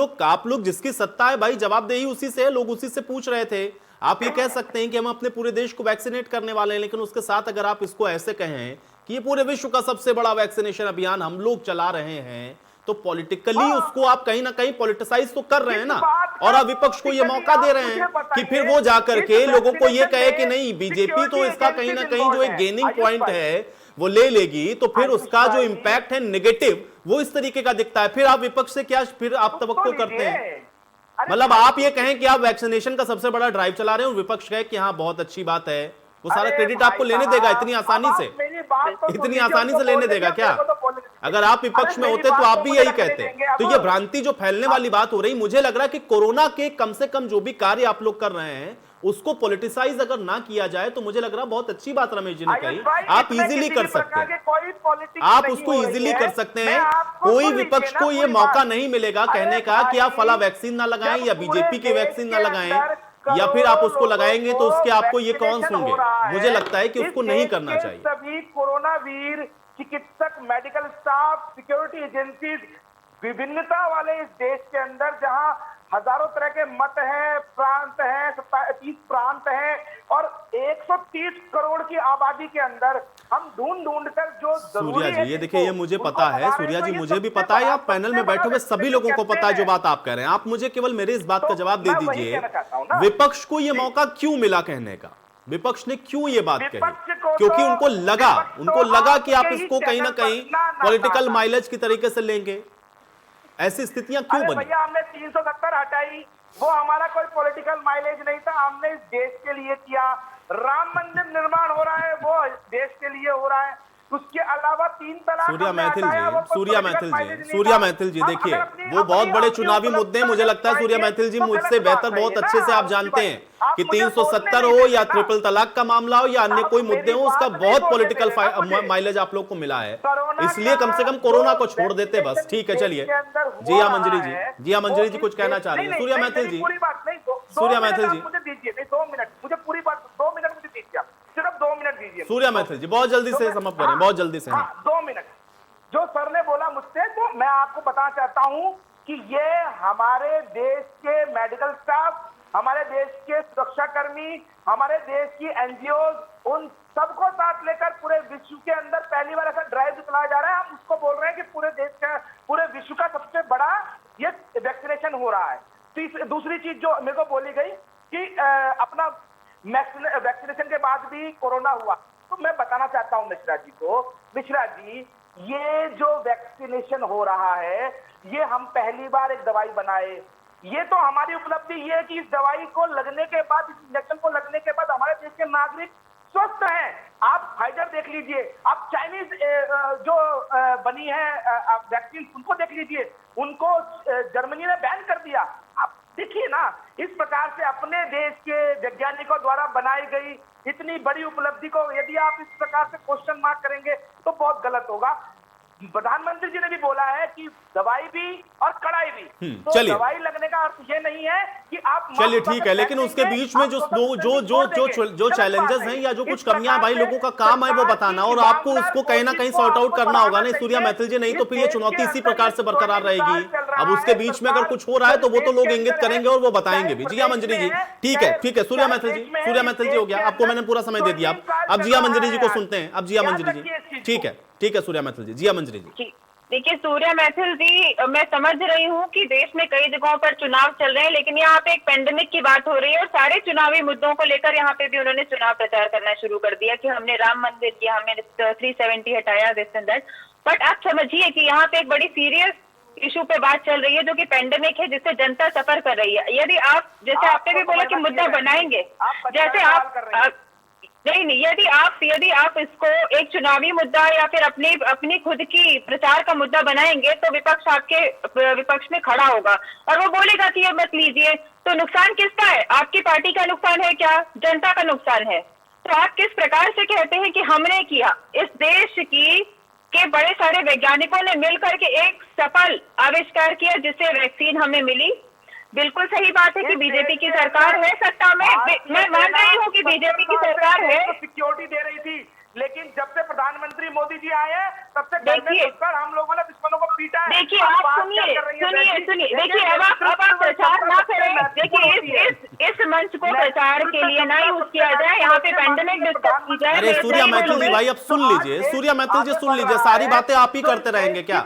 लोग जिसकी सत्ता है भाई जवाबदेही उसी से, लोग उसी से पूछ रहे थे। आप ये कह सकते हैं कि हम अपने पूरे देश को वैक्सीनेट करने वाले हैं, लेकिन उसके साथ अगर आप इसको ऐसे कहें कि ये पूरे विश्व का सबसे बड़ा वैक्सीनेशन अभियान हम लोग चला रहे हैं, तो पॉलिटिकली उसको आप कहीं ना कहीं पॉलिटिसाइज तो कर रहे हैं ना, और आप विपक्ष को ये मौका दे रहे हैं कि फिर वो जाकर के लोगों को ये कहे कि नहीं बीजेपी तो इसका कहीं ना कहीं जो एक गेनिंग पॉइंट है वो ले लेगी, तो फिर उसका जो इंपैक्ट है नेगेटिव वो इस तरीके का दिखता है। फिर आप विपक्ष से क्या फिर आप तवक्को करते हैं? मतलब आप ये कहें कि आप वैक्सीनेशन का सबसे बड़ा ड्राइव चला रहे हैं और विपक्ष कहे कि हाँ बहुत अच्छी बात है, वो सारा क्रेडिट आपको लेने देगा इतनी आसानी से? इतनी आसानी से लेने देगा क्या? अगर आप विपक्ष में होते तो आप भी यही कहते। तो ये भ्रांति जो फैलने वाली बात हो रही, मुझे लग रहा है कि कोरोना के कम से कम जो भी कार्य आप लोग कर रहे हैं उसको पॉलिटिसाइज अगर ना किया जाए तो मुझे लग रहा है बहुत अच्छी बात रमेश जी ने कही, आप इजीली कर सकते हैं, आप उसको इजीली कर सकते हैं। कोई विपक्ष को ये मौका नहीं मिलेगा कहने का कि आप फला वैक्सीन ना लगाएं या बीजेपी की वैक्सीन ना लगाएं, या फिर आप उसको लगाएंगे तो उसके आपको ये कौन सुनेंगे? मुझे लगता है कि उसको नहीं करना चाहिए। सभी कोरोना वीर, चिकित्सक, मेडिकल स्टाफ, सिक्योरिटी एजेंसीज, विभिन्नता वाले इस देश के अंदर जहां हजारों तरह के मत हैं, प्रांत हैं, 30 प्रांत हैं और 130 करोड़ की आबादी के अंदर हम ढूंढ कर जो सूर्या जी, ये देखिए ये मुझे पता है, सूर्या जी मुझे भी पता है, आप पैनल में बैठे हुए सभी लोगों को पता है जो बात आप कह रहे हैं। आप मुझे केवल मेरे इस बात का जवाब दे दीजिए, विपक्ष को ये मौका क्यों मिला कहने का? विपक्ष ने क्यों ये बात कही? क्योंकि उनको लगा कि आप इसको कहीं ना कहीं पॉलिटिकल माइलेज की तरीके से लेंगे। ऐसी स्थितियां क्यों बनी? भैया हमने 370 हटाई, वो हमारा कोई पॉलिटिकल माइलेज नहीं था, हमने इस देश के लिए किया। राम मंदिर निर्माण हो रहा है वो देश के लिए हो रहा है। उसके अलावा 3 तलाक सूर्या हमने मैथिल हटाया, वो जी, सूर्या political मैथिल mileage जी, नहीं सूर्या था। मैथिल जी, अब देखिए अगर अपनी- वो बहुत अपनी बड़े आपकी चुनावी मुद्दे हैं। मुझे लगता है सूर्या मैथिल जी तो मुझसे गलत बेहतर बात है बहुत ना, अच्छे से आप उसकी जानते बात। हैं आप कि मुझे 370 बोलने हो नहीं या देते ना। ट्रिपल तलाक का मामला हो या अन्य आप कोई मेरी मुद्दे हो, उसका बात नहीं बहुत बोलने पॉलिटिकल दे रहे ना मुझे। माइलेज आप लोग को मिला है। कोरोना इसलिए कम से का कम कोरोना को जो छोड़ देते बस। वैक्सीनेशन ठीक है, देश चलिए। के अंदर हुआ जिया रहा मंजरी जी, है, जिया मंजरी वो जी इस कुछ कहना देश- चाह रही है। नहीं, सूर्या नहीं, मैथिल मेरी जी, पूरी बात नहीं, दो सूर्या मिनट मैथिल आप जी, मुझे दीजिए, नहीं 2 मिनट, मुझे पूरी बात 2 मिनट मुझे दीजिए, सिर्फ 2 मिनट दीजिए। सूर्या मैथिल जी बहुत जल्दी से समाप्त करें, बहुत जल्दी से। हाँ, 2 मिनट। जो सर ने बोला मुझसे, तो मैं आपको बताना चाहता हूं कि ये हमारे देश के मेडिकल स्टाफ, हमारे देश के सुरक्षाकर्मी, हमारे देश की एनजीओ, उन सबको साथ लेकर पूरे विश्व के अंदर पहली बार ऐसा ड्राइव चलाया जा रहा है। हम उसको बोल रहे हैं कि पूरे देश का, पूरे विश्व का सबसे बड़ा ये वैक्सीनेशन हो रहा है। दूसरी चीज जो मेरे को बोली गई कि अपना वैक्सीनेशन के बाद भी कोरोना हुआ, तो मैं बताना चाहता हूं मिश्रा जी को, मिश्रा जी ये जो वैक्सीनेशन हो रहा है, ये हम पहली बार एक दवाई बनाए। ये तो हमारी उपलब्धि ये है कि इस दवाई को लगने के बाद, इस इंजेक्शन को लगने के बाद हमारे देश के नागरिक स्वस्थ हैं। आप फाइजर देख लीजिए, आप चाइनीज जो बनी है वैक्सीन, उनको देख लीजिए, उनको जर्मनी ने बैन कर दिया। आप देखिए ना, इस प्रकार से अपने देश के वैज्ञानिकों द्वारा बनाई गई इतनी बड़ी उपलब्धि को यदि आप इस प्रकार से क्वेश्चन मार्क करेंगे तो बहुत गलत होगा। प्रधानमंत्री जी ने भी बोला है कि दवाई भी और कड़ाई भी, तो चलिए। दवाई लगने का अर्थ ये नहीं है कि आप चलिए ठीक है, लेकिन उसके बीच में जो चैलेंजेस हैं या जो कुछ कमियां हैं, भाई लोगों का काम है वो बताना, और आपको उसको कहीं ना कहीं सॉर्ट आउट करना होगा। नहीं सूर्या मैथिल जी, नहीं तो फिर ये चुनौती इसी प्रकार से बरकरार रहेगी। अब उसके बीच में अगर कुछ हो रहा है तो वो तो लोग इंगित करेंगे और वो बताएंगे भी। जिया मंजरी जी, ठीक है, ठीक है। सूर्या मैथिल जी, सूर्या मैथिल जी हो गया, आपको मैंने पूरा समय दे दिया। अब जिया मंजरी जी को सुनते हैं। अब जिया मंजरी जी, ठीक है, ठीक है। सूर्या मैथिल जी, जिया मंजरी जी। देखिए सूर्या मैथिल जी, मैं समझ रही हूँ कि देश में कई जगहों पर चुनाव चल रहे हैं, लेकिन यहाँ पे एक पेंडेमिक की बात हो रही है और सारे चुनावी मुद्दों को लेकर यहाँ पे भी उन्होंने चुनाव प्रचार करना शुरू कर दिया कि हमने राम मंदिर किया, हमने 370 हटाया, दिस एंड दैट। बट आप समझिए कि यहाँ पे एक बड़ी सीरियस इशू पे बात चल रही है जो कि पेंडेमिक है, जिससे जनता सफर कर रही है। यदि आप, जैसे आपने भी बोला कि मुद्दा बनाएंगे, जैसे आप नहीं, यदि आप इसको एक चुनावी मुद्दा या फिर अपनी खुद की प्रचार का मुद्दा बनाएंगे तो विपक्ष आपके विपक्ष में खड़ा होगा और वो बोलेगा कि ये मत लीजिए। तो नुकसान किसका है? आपकी पार्टी का नुकसान है क्या? जनता का नुकसान है। तो आप किस प्रकार से कहते हैं कि हमने किया? इस देश के बड़े सारे वैज्ञानिकों ने मिलकर के एक सफल आविष्कार किया जिससे वैक्सीन हमें मिली। बिल्कुल सही बात है कि बीजेपी की सरकार है सत्ता में, मैं मान रही हूँ कि बीजेपी की सरकार है, सिक्योरिटी दे रही थी, लेकिन जब से प्रधानमंत्री मोदी जी आए हैं तब से देखिए हम लोगों ने दुश्मनों को पीटा है। देखिए आप सुनिए, देखिए अब आप प्रचार ना करें। देखिए इस मंच को प्रचार के लिए ना यूज किया जाए, यहाँ पे पेंडेमिक डिस्कस की जाए। अरे सूर्या मैथिल जी भाई, अब सुन लीजिए, सूर्या मैथिल जी सुन लीजिए, सारी बातें आप ही करते रहेंगे क्या?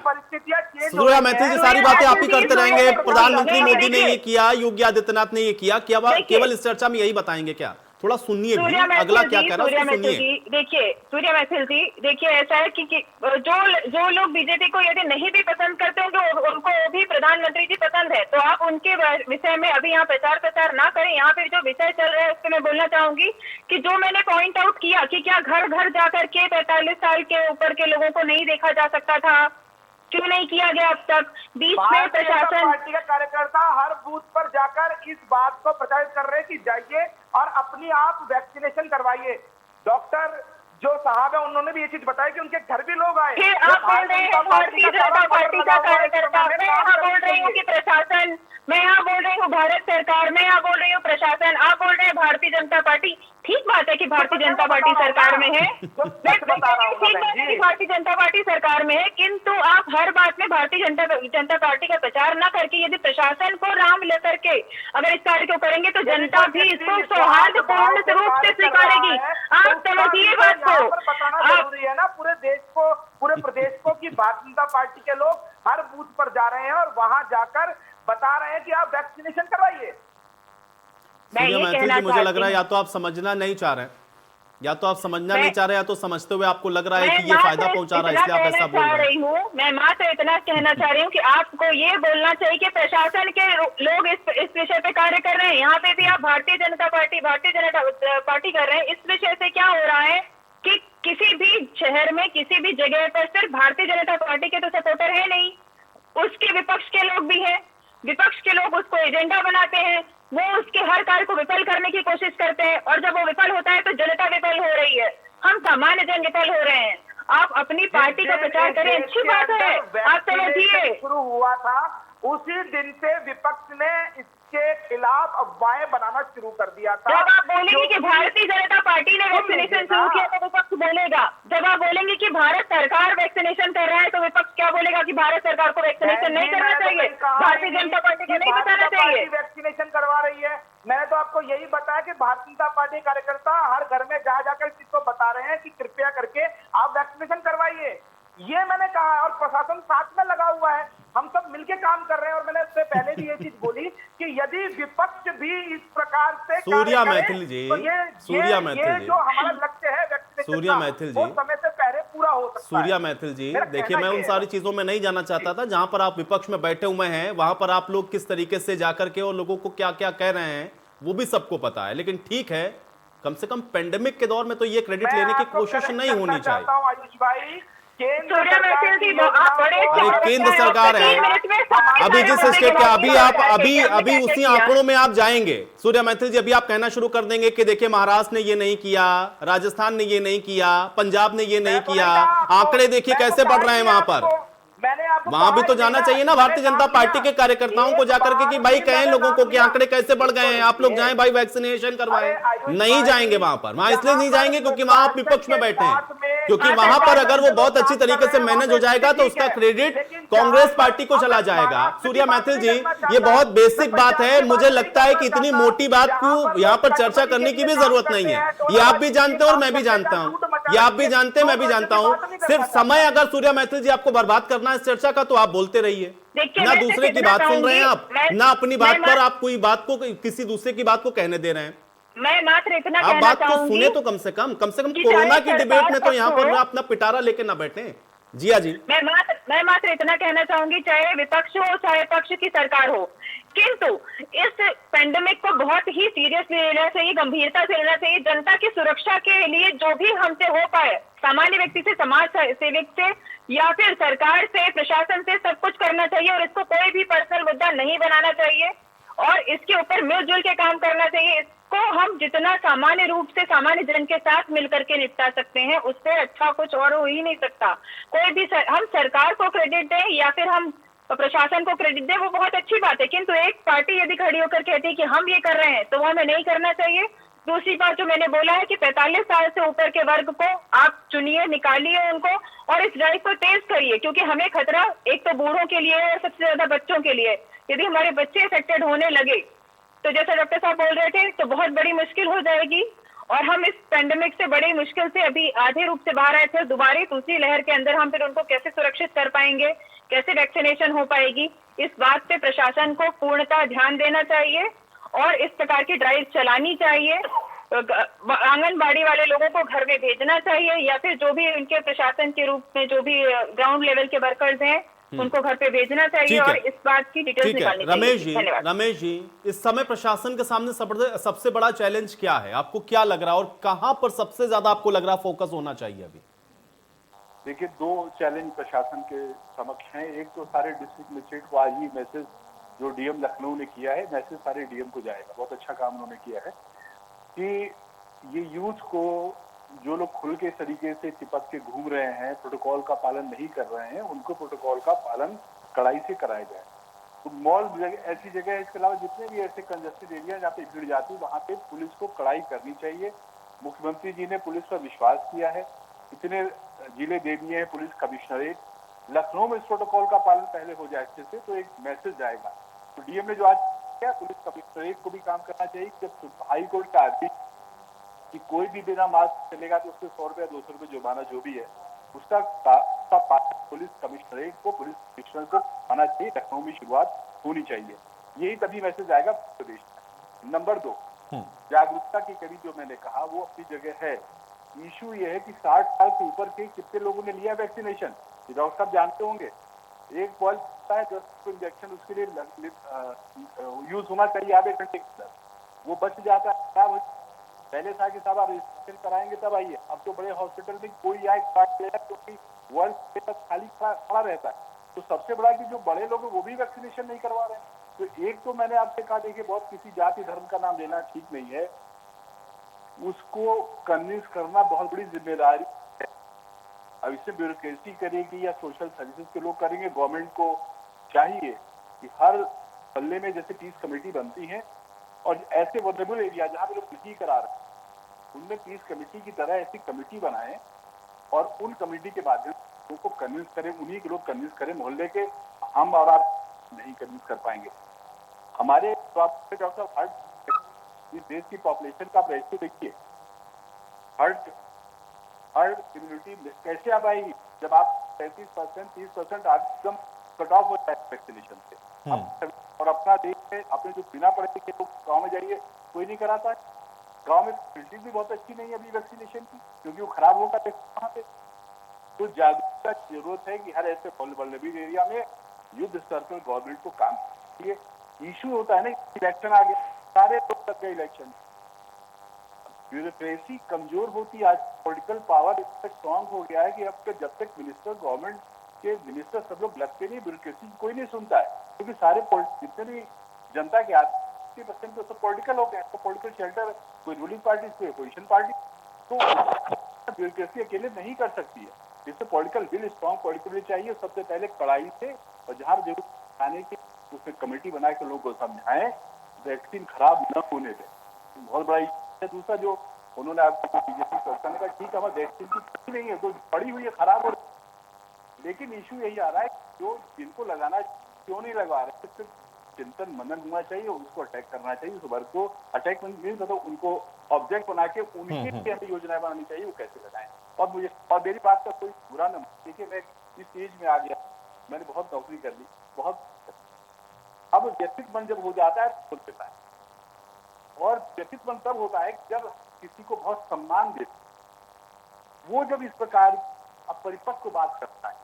सूर्या मैथिल जी सारी बातें आप ही करते रहेंगे? प्रधानमंत्री मोदी ने ये किया, योगी आदित्यनाथ ने ये किया, केवल इस चर्चा में यही बताएंगे क्या? थोड़ा सुनिए भी, अगला क्या कह रहा है सुनिए। देखिए सूर्या मैथिल जी, देखिए ऐसा है कि जो लोग बीजेपी को यदि नहीं भी पसंद करते होंगे उनको भी प्रधानमंत्री जी पसंद है, तो आप उनके विषय में अभी यहाँ प्रचार ना करें। यहाँ पे जो विषय चल रहा है उस पर मैं बोलना चाहूंगी कि जो मैंने पॉइंट आउट किया कि क्या घर घर जाकर के 45 साल के ऊपर के लोगों को नहीं देखा जा सकता था, क्यों नहीं किया गया अब तक? बीच में प्रशासन, पार्टी का कार्यकर्ता हर बूथ पर जाकर इस बात को प्रचारित कर रहे हैं कि जाइए और अपनी आप वैक्सीनेशन करवाइए। डॉक्टर जो साहब है उन्होंने भी ये चीज बताई कि उनके घर भी लोग आए। फिर आप बोल रहे हैं भारतीय जनता पार्टी का कार्यकर्ता, मैं यहाँ बोल रही हूँ कि प्रशासन, मैं यहाँ बोल रही हूँ भारत सरकार, मैं यहाँ बोल रही हूँ प्रशासन, आप बोल रहे हैं भारतीय जनता पार्टी। ठीक बात है कि भारतीय जनता पार्टी सरकार में है, ठीक बात है कि भारतीय जनता पार्टी सरकार में है, किंतु आप हर बात में भारतीय जनता पार्टी का प्रचार न करके यदि प्रशासन को राम लेकर के अगर इस कार्य को करेंगे तो जनता भी इसको सौहार्दपूर्ण रूप से स्वीकारेगी। आप समझिए बात को। जरूरी है ना, पूरे देश को, पूरे प्रदेश को कि भारतीय जनता पार्टी के लोग हर बूथ पर जा रहे हैं और वहां जाकर बता रहे हैं कि आप वैक्सीनेशन करवाइए। सूर्या मैथिल जी, मुझे लग रहा है या तो आप समझना नहीं चाह रहे हैं, या तो आप समझना नहीं चाह रहे, या तो समझते हुए आपको लग रहा है कि ये फायदा पहुंचा रहा है इसलिए आप ऐसा बोल रहे हैं। मैं मात्र इतना कहना चाह रही हूँ कि आपको ये बोलना चाहिए कि प्रशासन के लोग इस विषय पे कार्य कर रहे हैं। यहाँ पे भी आप भारतीय जनता पार्टी कर रहे हैं। इस विषय से क्या हो रहा है कि किसी भी शहर में किसी भी जगह पर सिर्फ भारतीय जनता पार्टी के तो सपोर्टर है नहीं, उसके विपक्ष के लोग भी हैं। विपक्ष के लोग उसको एजेंडा बनाते हैं, वो उसके हर कार्य को विफल करने की कोशिश करते हैं, और जब वो विफल होता है तो जनता विफल हो रही है, हम सामान्य जन विफल हो रहे हैं। आप अपनी पार्टी का प्रचार करें, अच्छी बात है, आप समझिए। शुरू हुआ था उसी दिन से विपक्ष ने इसके खिलाफ अफवाहें बनाना शुरू कर दिया था। जब आप बोलेंगे कि भारतीय जनता पार्टी ने वैक्सीनेशन शुरू किया तो विपक्ष बोलेगा, जब आप बोलेंगे कि भारत सरकार वैक्सीनेशन कर रहा है तो विपक्ष क्या बोलेगा कि भारत सरकार को वैक्सीनेशन नहीं करना चाहिए, भारतीय जनता पार्टी को नहीं बताना चाहिए। वैक्सीनेशन करवा रही है। मैंने तो आपको यही बताया कि भारतीय जनता पार्टी कार्यकर्ता हर घर में जा जाकर इस चीज को बता रहे हैं कि कृपया करके आप वैक्सीनेशन करवाइए, ये मैंने कहा। और प्रशासन साथ में लगा हुआ है, हम सब मिलके काम कर रहे हैं। और मैंने इससे पहले भी ये चीज बोली कि यदि विपक्ष भी इस प्रकार से सूर्या मैथिल जी, सूर्या मैथिल जी, जो हमारा लक्ष्य है वैक्सीनेशन, सूर्या मैथिल जी, वो समय से पहले पूरा हो सकता है। सूर्या मैथिल जी, देखिए मैं उन सारी चीजों में नहीं जाना चाहता था। जहां पर आप विपक्ष में बैठे हुए हैं वहां पर आप लोग किस तरीके से जाकर के और लोगों को क्या क्या कह रहे हैं वो भी सबको पता है। लेकिन ठीक है, कम से कम पेंडेमिक के दौर में तो ये क्रेडिट लेने की कोशिश नहीं होनी चाहिए। आयुष भाई, सूर्या मैथिल जी, आप बड़े अरे केंद्र सरकार है, अभी जिस स्टेट का अभी उसी आंकड़ों में आप जाएंगे सूर्या मैथिल जी, अभी आप कहना शुरू कर देंगे कि देखिए महाराष्ट्र ने ये नहीं किया, राजस्थान ने ये नहीं किया, पंजाब ने ये नहीं किया, आंकड़े देखिए कैसे बढ़ रहे हैं वहां पर। वहां भी तो जाना चाहिए ना भारतीय जनता पार्टी के कार्यकर्ताओं को जाकर के कि भाई कहें लोगों को कि आंकड़े कैसे बढ़ गए हैं, आप लोग जाएं भाई वैक्सीनेशन करवाएं। नहीं जाएंगे वहां पर, वहां इसलिए नहीं जाएंगे क्योंकि वहां आप विपक्ष में बैठे हैं, क्योंकि वहां पर अगर वो बहुत अच्छी तरीके से मैनेज हो जाएगा तो उसका क्रेडिट कांग्रेस पार्टी को चला जाएगा। सूर्या मैथिल जी, ये बहुत बेसिक बात है, मुझे लगता है कि इतनी मोटी बात को यहाँ पर चर्चा करने की भी जरूरत नहीं है। ये आप भी जानते हैं और मैं भी जानता हूँ, ये आप भी जानते हैं, मैं भी जानता हूँ। सिर्फ समय अगर सूर्या मैथिल जी आपको बर्बाद करना है इस चर्चा का तो आप बोलते रहिए, ना दूसरे की बात सुन रहे हैं आप, ना अपनी बात पर आप कोई बात को किसी दूसरे की बात को कहने दे रहे हैं। मैं मात्र इतना आप बात को सुने तो कम से कम कोरोना की डिबेट में तो यहाँ पर अपना पिटारा लेके ना बैठे। जिया जी, मैं मात्र इतना कहना चाहूंगी, चाहे विपक्ष हो चाहे पक्ष की सरकार हो, किंतु इस पेंडेमिक को बहुत ही सीरियसली लेना चाहिए, गंभीरता से लेना चाहिए। जनता की सुरक्षा के लिए जो भी हमसे हो पाए, सामान्य व्यक्ति से, समाज सेवक से या फिर सरकार से, प्रशासन से, सब कुछ करना चाहिए। और इसको कोई भी पर्सनल मुद्दा नहीं बनाना चाहिए और इसके ऊपर मिलजुल के काम करना चाहिए। इसको हम जितना सामान्य रूप से सामान्य जन के साथ मिलकर के निपटा सकते हैं, उससे अच्छा कुछ और हो ही नहीं सकता। कोई भी हम सरकार को क्रेडिट दें या फिर हम प्रशासन को क्रेडिट दें, वो बहुत अच्छी बात है, किंतु एक पार्टी यदि खड़ी होकर कहती है कि हम ये कर रहे हैं तो वो हमें नहीं करना चाहिए। दूसरी बात जो मैंने बोला है कि 45 साल से ऊपर के वर्ग को आप चुनिए, निकालिए उनको और इस ड्राइव को तेज करिए, क्योंकि हमें खतरा एक तो बूढ़ों के लिए और सबसे ज्यादा बच्चों के लिए। यदि हमारे बच्चे अफेक्टेड होने लगे तो जैसा डॉक्टर साहब बोल रहे थे तो बहुत बड़ी मुश्किल हो जाएगी और हम इस पेंडेमिक से बड़ी मुश्किल से अभी आधे रूप से बाहर आए थे। दोबारा दूसरी लहर के अंदर हम फिर उनको कैसे सुरक्षित कर पाएंगे, कैसे वैक्सीनेशन हो पाएगी, इस बात पे प्रशासन को पूर्णतः ध्यान देना चाहिए और इस प्रकार की ड्राइव चलानी चाहिए। आंगनबाड़ी वाले लोगों को घर में भेजना चाहिए या फिर जो भी उनके प्रशासन के रूप में जो भी ग्राउंड लेवल के वर्कर्स हैं उनको घर पे भेजना चाहिए और इस बात की डिटेल्स निकालनी चाहिए। रमेश जी, इस समय प्रशासन के सामने सबसे बड़ा चैलेंज क्या है, आपको क्या लग रहा है और कहां पर सबसे ज्यादा आपको लग रहा फोकस होना चाहिए अभी? देखिए, दो चैलेंज प्रशासन के समक्ष हैं। एक तो सारे डिस्ट्रिक्ट मजिस्ट्रेट को आज ही मैसेज जो डीएम लखनऊ ने किया है, मैसेज सारे डीएम को जाएगा, बहुत अच्छा काम उन्होंने किया है कि ये यूथ को जो लोग खुल के तरीके से चिपक के घूम रहे हैं, प्रोटोकॉल का पालन नहीं कर रहे हैं, उनको प्रोटोकॉल का पालन कड़ाई से कराया जाए। तो मॉल ऐसी जगह है, इसके अलावा जितने भी ऐसे कंजेस्टेड एरिया जहाँ पे भीड़ जाती है वहाँ पे पुलिस को कड़ाई करनी चाहिए। मुख्यमंत्री जी ने पुलिस पर विश्वास किया है, इतने जिले दे दिए हैं पुलिस कमिश्नरेट, लखनऊ में इस प्रोटोकॉल का पालन पहले हो जाए अच्छे से तो एक मैसेज जाएगा। तो डीएम ने जो आज किया, पुलिस कमिश्नरेट को भी काम करना चाहिए। जब हाई कोर्ट का आदेश कि कोई भी बिना मास्क चलेगा तो उसके 100 रुपया 200 रुपये जुर्माना जो भी है उसका पुलिस कमिश्नरेट को, पुलिस कमिश्नर को आना चाहिए। लखनऊ में शुरुआत होनी चाहिए, यही तभी मैसेज आएगा प्रदेश में। नंबर 2, जागरूकता की कड़ी जो मैंने कहा वो अपनी जगह है। इशू ये है कि 60 साल से ऊपर के कितने लोगों ने लिया वैक्सीनेशन, डॉक्टर साहब जानते होंगे। एक बॉल है 10 इंजेक्शन उसके लिए यूज होना चाहिए आधे घंटे के अंदर, वो बच जाता है, खराब हो पहले था कि साहब आप रजिस्ट्रेशन कराएंगे तब आइए, अब तो बड़े हॉस्पिटल में कोई आए कार्ड ले जाए क्योंकि वर्ष तक खाली खड़ा रहता है। तो सबसे बड़ा कि जो बड़े लोग हैं वो भी वैक्सीनेशन नहीं करवा रहे हैं। तो एक तो मैंने आपसे कहा, देखिए बहुत किसी जाति धर्म का नाम लेना ठीक नहीं है, उसको कन्विंस करना बहुत बड़ी जिम्मेदारी है। अब इससे ब्यूरोक्रेसी करेगी या सोशल सर्विसेज के लोग करेंगे। गवर्नमेंट को चाहिए कि हर मोहल्ले में जैसे पीस कमेटी बनती है और ऐसे वल्नरेबल एरिया जहाँ पे लोग नहीं करा रहे उनमें पीस कमेटी की तरह ऐसी कमेटी बनाएं और उन कमेटी के माध्यम से लोगों को कन्विंस करें, उन्हीं के लोग कन्विंस करें मोहल्ले के। हम और आप नहीं कन्विंस कर पाएंगे। हमारे डॉक्टर हार्ट, इस देश की पॉपुलेशन का रेशियो देखिए, हर्ड इम्यूनिटी कैसे आ पाएगी जब आप 35%, 30% एकदम कट ऑफ हो जाए वैक्सीनेशन से। और अपना देश में अपने जो बिना पढ़े लिखे लोग गाँव में जाइए, कोई नहीं कराता है। गाँव में फैसिलिटी भी बहुत अच्छी नहीं है अभी वैक्सीनेशन की, क्योंकि वो खराब होगा वहाँ पे। तो जागरूकता की जरूरत है कि हर ऐसे वल्नरेबल एरिया में युद्ध स्तर पर गवर्नमेंट को काम किए। इशू होता है ना, इलेक्शन आ गया, सारे लोग तक गए इलेक्शन, ब्यूरोक्रेसी कमजोर होती। आज पॉलिटिकल पावर इतना स्ट्रांग हो गया है कि अब जब तक मिनिस्टर, गवर्नमेंट के मिनिस्टर सब लोग लगते नहीं, ब्यूरोक्रेसी कोई नहीं सुनता है, क्योंकि सारे जितने भी जनता के 80% तो सब पॉलिटिकल हो गए। तो पॉलिटिकल शेल्टर, कोई रूलिंग पार्टी, कोई अपोजिशन पार्टी, तो ब्यूरोक्रेसी अकेले नहीं कर सकती है। जिससे political will, strong political will चाहिए सबसे पहले कड़ाई से, और जहां जरूरत आने की उसमें कमेटी बना के लोगों को समझाएं, वैक्सीन खराब न होने दें। बहुत बड़ा इशू है। दूसरा जो उन्होंने आपको बीजेपी सरकार ने कहा, ठीक है हमारे वैक्सीन की नहीं है, तो पड़ी हुई है, खराब हो रही है, लेकिन इशू यही आ रहा है जो जिनको लगाना क्यों नहीं लगवा रहे, सिर्फ चिंतन मनन होना चाहिए, उसको अटैक करना चाहिए, उस वर्ग को अटैक मतलब उनको ऑब्जेक्ट बना के उनके लिए हमें योजनाएं बनानी चाहिए, वो कैसे लगाएं। और मेरी बात का कोई बुरा न, देखिए मैं इस एज में आ गया, मैंने बहुत नौकरी कर ली, बहुत, अब व्यक्तित्व मन जब हो जाता है तो देता है, और व्यक्तित्व मन तब होता है जब किसी को बहुत सम्मान देते, वो जब इस प्रकार अपरिपक्व बात करता है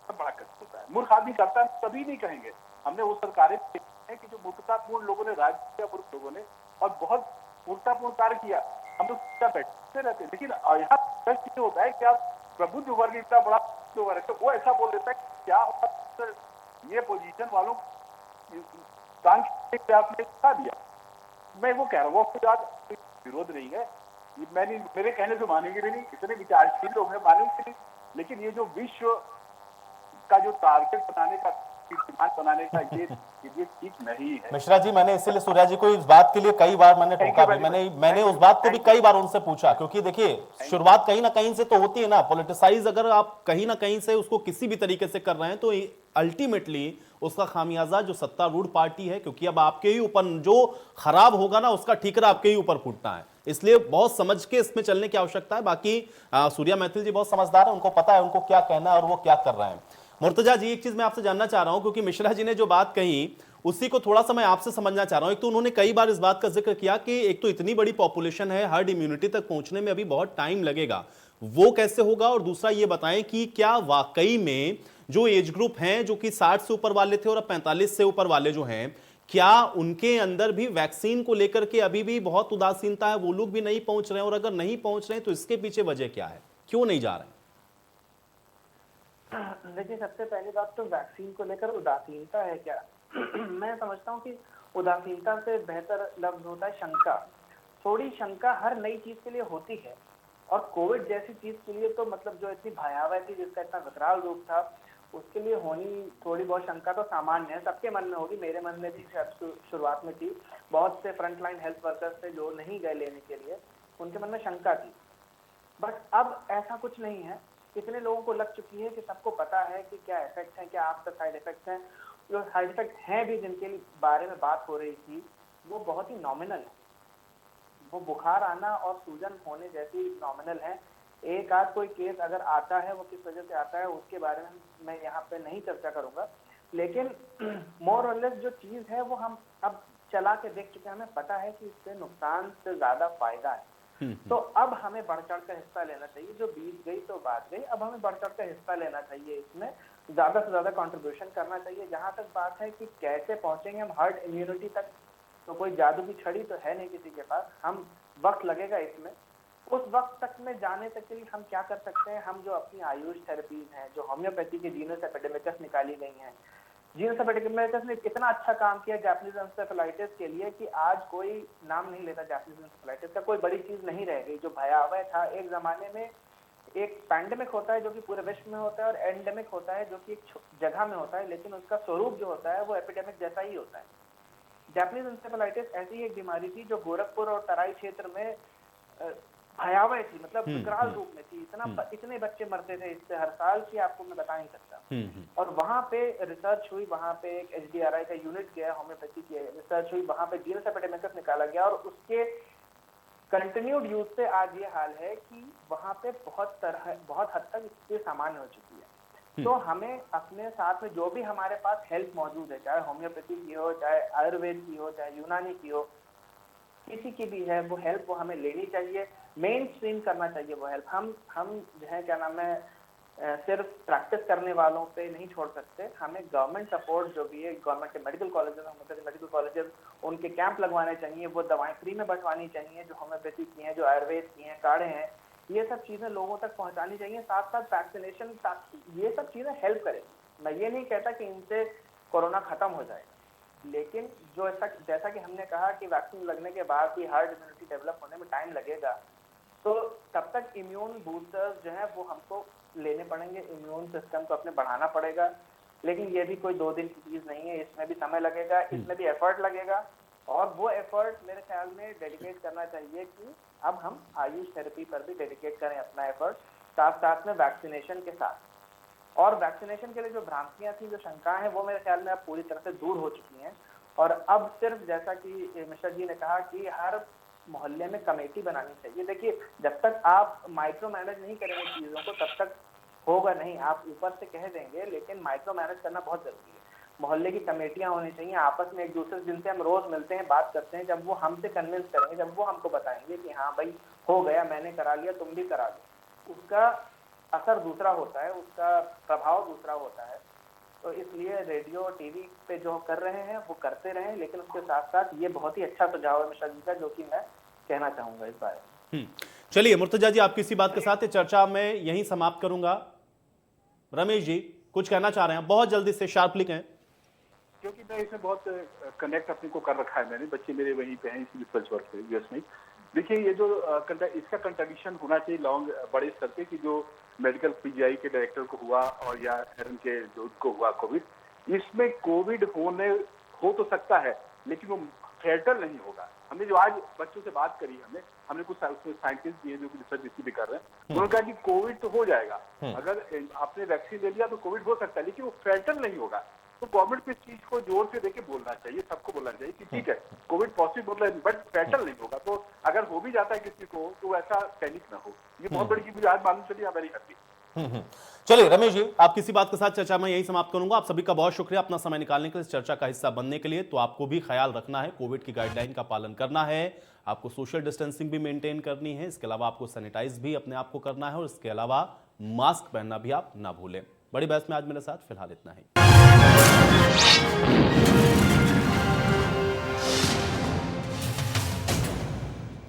तब बड़ा कष्ट होता है। मूर्ख आदमी करता है तभी नहीं कहेंगे। हमने वो सरकारें हैं कि जो मूर्खतापूर्ण लोगों ने राज किया, मूर्ख लोगों ने, और बहुत मूर्खतापूर्ण कार्य किया, हम लोग बैठते रहते हैं। लेकिन यहाँ कष्ट होता है कि आप प्रबुद्ध वर्ग इतना बड़ा वर्ग है, वो ऐसा बोल देता है क्या होता, ये पोजीशन वालों आपने दिखा दिया। मैं वो कह रहा हूँ, वो विरोध नहीं है, मेरे कहने से मानेंगे भी नहीं, इतने विचारशील लोग हैं, मानेंगे नहीं। लेकिन ये जो विश्व का जो टारगेट बनाने का, बनाने का ये ठीक नहीं है। मिश्रा जी, मैंने इसीलिए सूर्या जी को इस बात के लिए कई बार मैंने टोका भी, मैंने उस बात को भी कई बार उनसे पूछा, क्योंकि देखिए शुरुआत कहीं ना कहीं से तो होती है ना, पॉलिटिसाइज अगर आप कहीं ना कहीं से उसको किसी भी तरीके से कर रहे हैं तो अल्टीमेटली उसका खामियाजा जो सत्तारूढ़ पार्टी है, क्योंकि अब आपके ही ऊपर जो खराब होगा ना उसका ठीकरा आपके ही ऊपर फूटना है, इसलिए बहुत समझ के इसमें चलने की आवश्यकता है। बाकी सूर्या मैथिल जी बहुत समझदार है, उनको पता है उनको क्या कहना है और वो क्या कर रहे हैं। मुर्तजा जी, एक चीज मैं आपसे जानना चाह रहा हूं, क्योंकि मिश्रा जी ने जो बात कही उसी को थोड़ा सा मैं आपसे समझना चाह रहा हूं। एक तो उन्होंने कई बार इस बात का जिक्र किया कि एक तो इतनी बड़ी पॉपुलेशन है, हर्ड इम्यूनिटी तक पहुंचने में अभी बहुत टाइम लगेगा, वो कैसे होगा, और दूसरा ये बताएं कि क्या वाकई में जो एज ग्रुप हैं जो कि 60 से ऊपर वाले थे और अब 45 से ऊपर वाले जो हैं, क्या उनके अंदर भी वैक्सीन को लेकर के अभी भी बहुत उदासीनता है, वो लोग भी नहीं पहुंच रहे हैं, और अगर नहीं पहुंच रहे हैं तो इसके पीछे वजह क्या है, क्यों नहीं जा रहे हैं? देखिए, सबसे पहली बात तो वैक्सीन को लेकर उदासीनता है क्या? मैं समझता हूँ कि उदासीनता से बेहतर लफ्ज होता है शंका। थोड़ी शंका हर नई चीज के लिए होती है, और कोविड जैसी चीज के लिए तो मतलब जो इतनी भयावह थी, जिसका इतना विकराल रूप था, उसके लिए होनी थोड़ी बहुत शंका तो सामान्य है, सबके मन में होगी, मेरे मन में भी शुरुआत में थी। बहुत से फ्रंटलाइन हेल्थ वर्कर्स थे जो नहीं गए लेने के लिए, उनके मन में शंका थी। बट अब ऐसा कुछ नहीं है, इतने लोगों को लग चुकी है कि सबको पता है कि क्या इफेक्ट है, क्या आफ्टर साइड इफेक्ट्स हैं। जो साइड इफेक्ट हैं भी जिनके बारे में बात हो रही थी, वो बहुत ही नॉमिनल है, वो बुखार आना और सूजन होने जैसी नॉमिनल है। एक आध कोई केस अगर आता है, वो किस वजह से आता है उसके बारे में मैं यहाँ पे नहीं चर्चा करूंगा, लेकिन मोर और लेस जो चीज है वो हम अब चला के देख चुके हैं, हमें पता है कि इससे नुकसान से ज्यादा फायदा है। तो अब हमें बढ़ चढ़ कर हिस्सा लेना चाहिए। जो बीत गई तो बात गई, अब हमें बढ़ चढ़ कर हिस्सा लेना चाहिए, इसमें ज्यादा से ज्यादा कंट्रीब्यूशन करना चाहिए। जहां तक बात है कि कैसे पहुंचेंगे हम हर्ड इम्यूनिटी तक, तो कोई जादू की छड़ी तो है नहीं किसी के पास। हम वक्त लगेगा इसमें। उस वक्त तक में जाने तक के लिए हम क्या कर सकते हैं, हम जो अपनी आयुष थेरेपीज हैं, जो होम्योपैथी की जीनस एपिडेमिकस निकाली गई हैं, जीनस एपिडेमिकस ने इतना अच्छा काम किया जापानीज एन्सेफेलाइटिस के लिए कि आज कोई नाम नहीं लेता जापानीज एन्सेफेलाइटिस का, कोई बड़ी चीज नहीं रह गई। जो भयावह था एक जमाने में, एक पैंडेमिक होता है जो कि पूरे विश्व में होता है और एंडेमिक होता है जो कि एक जगह में होता है, लेकिन उसका स्वरूप जो होता है वो एपिडेमिक जैसा ही होता है। जापानीज एन्सेफेलाइटिस ऐसी एक बीमारी थी जो गोरखपुर और तराई क्षेत्र में भयावह थी, मतलब विकराल रूप में थी। इतने बच्चे मरते थे इससे हर साल कि आपको मैं बता नहीं सकता। और वहां पे रिसर्च हुई, वहां पे एक HDRI का यूनिट गया, होम्योपैथी की रिसर्च हुई, वहां पे जीनस एपिडेमिकस निकाला गया और उसके कंटिन्यूड यूज से आज ये हाल है कि वहां पे बहुत हद तक स्थिति सामान्य हो चुकी है। तो हमें अपने साथ में जो भी हमारे पास हेल्प मौजूद है, चाहे होम्योपैथी की हो, चाहे आयुर्वेद की हो, चाहे यूनानी की हो, किसी की भी है, वो हेल्प वो हमें लेनी चाहिए, मेन स्ट्रीम करना चाहिए वो हेल्प। हम जो है क्या नाम है, सिर्फ प्रैक्टिस करने वालों पे नहीं छोड़ सकते, हमें गवर्नमेंट सपोर्ट जो भी है, गवर्नमेंट के medical colleges, homeopathy medical colleges, उनके कैंप लगवाने चाहिए, वो दवाएं फ्री में बंटवानी चाहिए, जो होम्योपैथी की हैं, जो आयुर्वेद की हैं, काढ़े हैं, ये सब चीजें लोगों तक पहुंचानी चाहिए। साथ साथ वैक्सीनेशन, ये सब चीजें हेल्प करेंगी। मैं ये नहीं कहता कि इनसे कोरोना खत्म हो जाएगा, लेकिन जो जैसा कि हमने कहा कि वैक्सीन लगने के बाद भी हार्ड इम्यूनिटी डेवलप होने में टाइम लगेगा, तो तब तक इम्यून बूस्टर्स जो है वो हमको लेने पड़ेंगे, इम्यून सिस्टम को अपने बढ़ाना पड़ेगा। लेकिन ये भी कोई 2 दिन की चीज नहीं है, इसमें भी समय लगेगा, इसमें भी एफर्ट लगेगा। और वो एफर्ट मेरे ख्याल में डेडिकेट करना चाहिए कि अब हम आयुष थेरेपी पर भी डेडिकेट करें अपना एफर्ट, साथ साथ में वैक्सीनेशन के साथ। और वैक्सीनेशन के लिए जो भ्रांतियां थी, जो शंकाएं हैं, वो मेरे ख्याल में अब पूरी तरह से दूर हो चुकी हैं। और अब सिर्फ जैसा कि मिश्रा जी ने कहा कि हर मोहल्ले में कमेटी बनानी चाहिए। देखिए, जब तक आप माइक्रो मैनेज नहीं करेंगे चीजों को, तब तक होगा नहीं। आप ऊपर से कह देंगे, लेकिन माइक्रो मैनेज करना बहुत जरूरी है। मोहल्ले की कमेटियां होनी चाहिए, आपस में एक दूसरे से जिनसे हम रोज मिलते हैं, बात करते हैं, जब वो हमसे कन्विंस करेंगे, जब वो हमको बताएंगे कि हाँ भाई हो गया, मैंने करा लिया, तुम भी करा लो, उसका असर दूसरा होता है, उसका प्रभाव दूसरा होता है। तो इसलिए रेडियो टीवी पे जो कर रहे हैं वो करते रहें, लेकिन उसके साथ साथ ये बहुत ही अच्छा सुझाव है मिश्रा जी का, जो कि मैं कहना चाहूंगा इस बारे में। चलिए मुर्तजा जी, आपकी इसी बात के साथ ये चर्चा मैं यहीं समाप्त करूंगा। रमेश जी कुछ कहना चाह रहे हैं, बहुत जल्दी से शार्पली कहें। क्योंकि मैं इसमें बहुत कनेक्ट अपने को कर रखा है मैंने, बच्चे मेरे वहीं पे हैं इसी रिसर्च वर्क पे यूएस में। देखिए, ये जो इसका कंट्रीब्यूशन होना चाहिए लॉन्ग बड़े स्तर पे, कि जो मेडिकल पीजीआई के डायरेक्टर को हुआ और या एरन के जो को हुआ कोविड, इसमें कोविड हो तो सकता है, लेकिन वो फेटल नहीं होगा। हमने जो आज बच्चों से बात करी, हमने कुछ उसमें साइंटिस्ट भी है जो कि रिसर्च इसी पे कर रहे हैं, उन्होंने कहा कि कोविड तो हो जाएगा, अगर आपने वैक्सीन ले लिया तो कोविड हो सकता है, लेकिन वो फेटल नहीं होगा। तो गवर्नमेंट को इस चीज को जोर से देके बोलना चाहिए, सबको बोलना चाहिए कि ठीक है कोविड पॉसिबल हो रहा है, बट फेटल नहीं होगा। तो अगर हो भी जाता है किसी को, तो ऐसा पैनिक ना हो। ये बहुत बड़ी चीज मुझे आज मालूम चली, वेरी हैप्पी। चलिए रमेश जी, आपकी इसी बात के साथ चर्चा मैं यही समाप्त करूंगा। आप सभी का बहुत शुक्रिया अपना समय निकालने के लिए, इस चर्चा का हिस्सा बनने के लिए। तो आपको भी ख्याल रखना है, कोविड की गाइडलाइन का पालन करना है, आपको सोशल डिस्टेंसिंग भी मेंटेन करनी है, इसके अलावा आपको सैनिटाइज भी अपने आप को करना है, और इसके अलावा मास्क पहनना भी आप ना भूलें। बड़ी बहस में आज मेरे साथ फिलहाल इतना ही।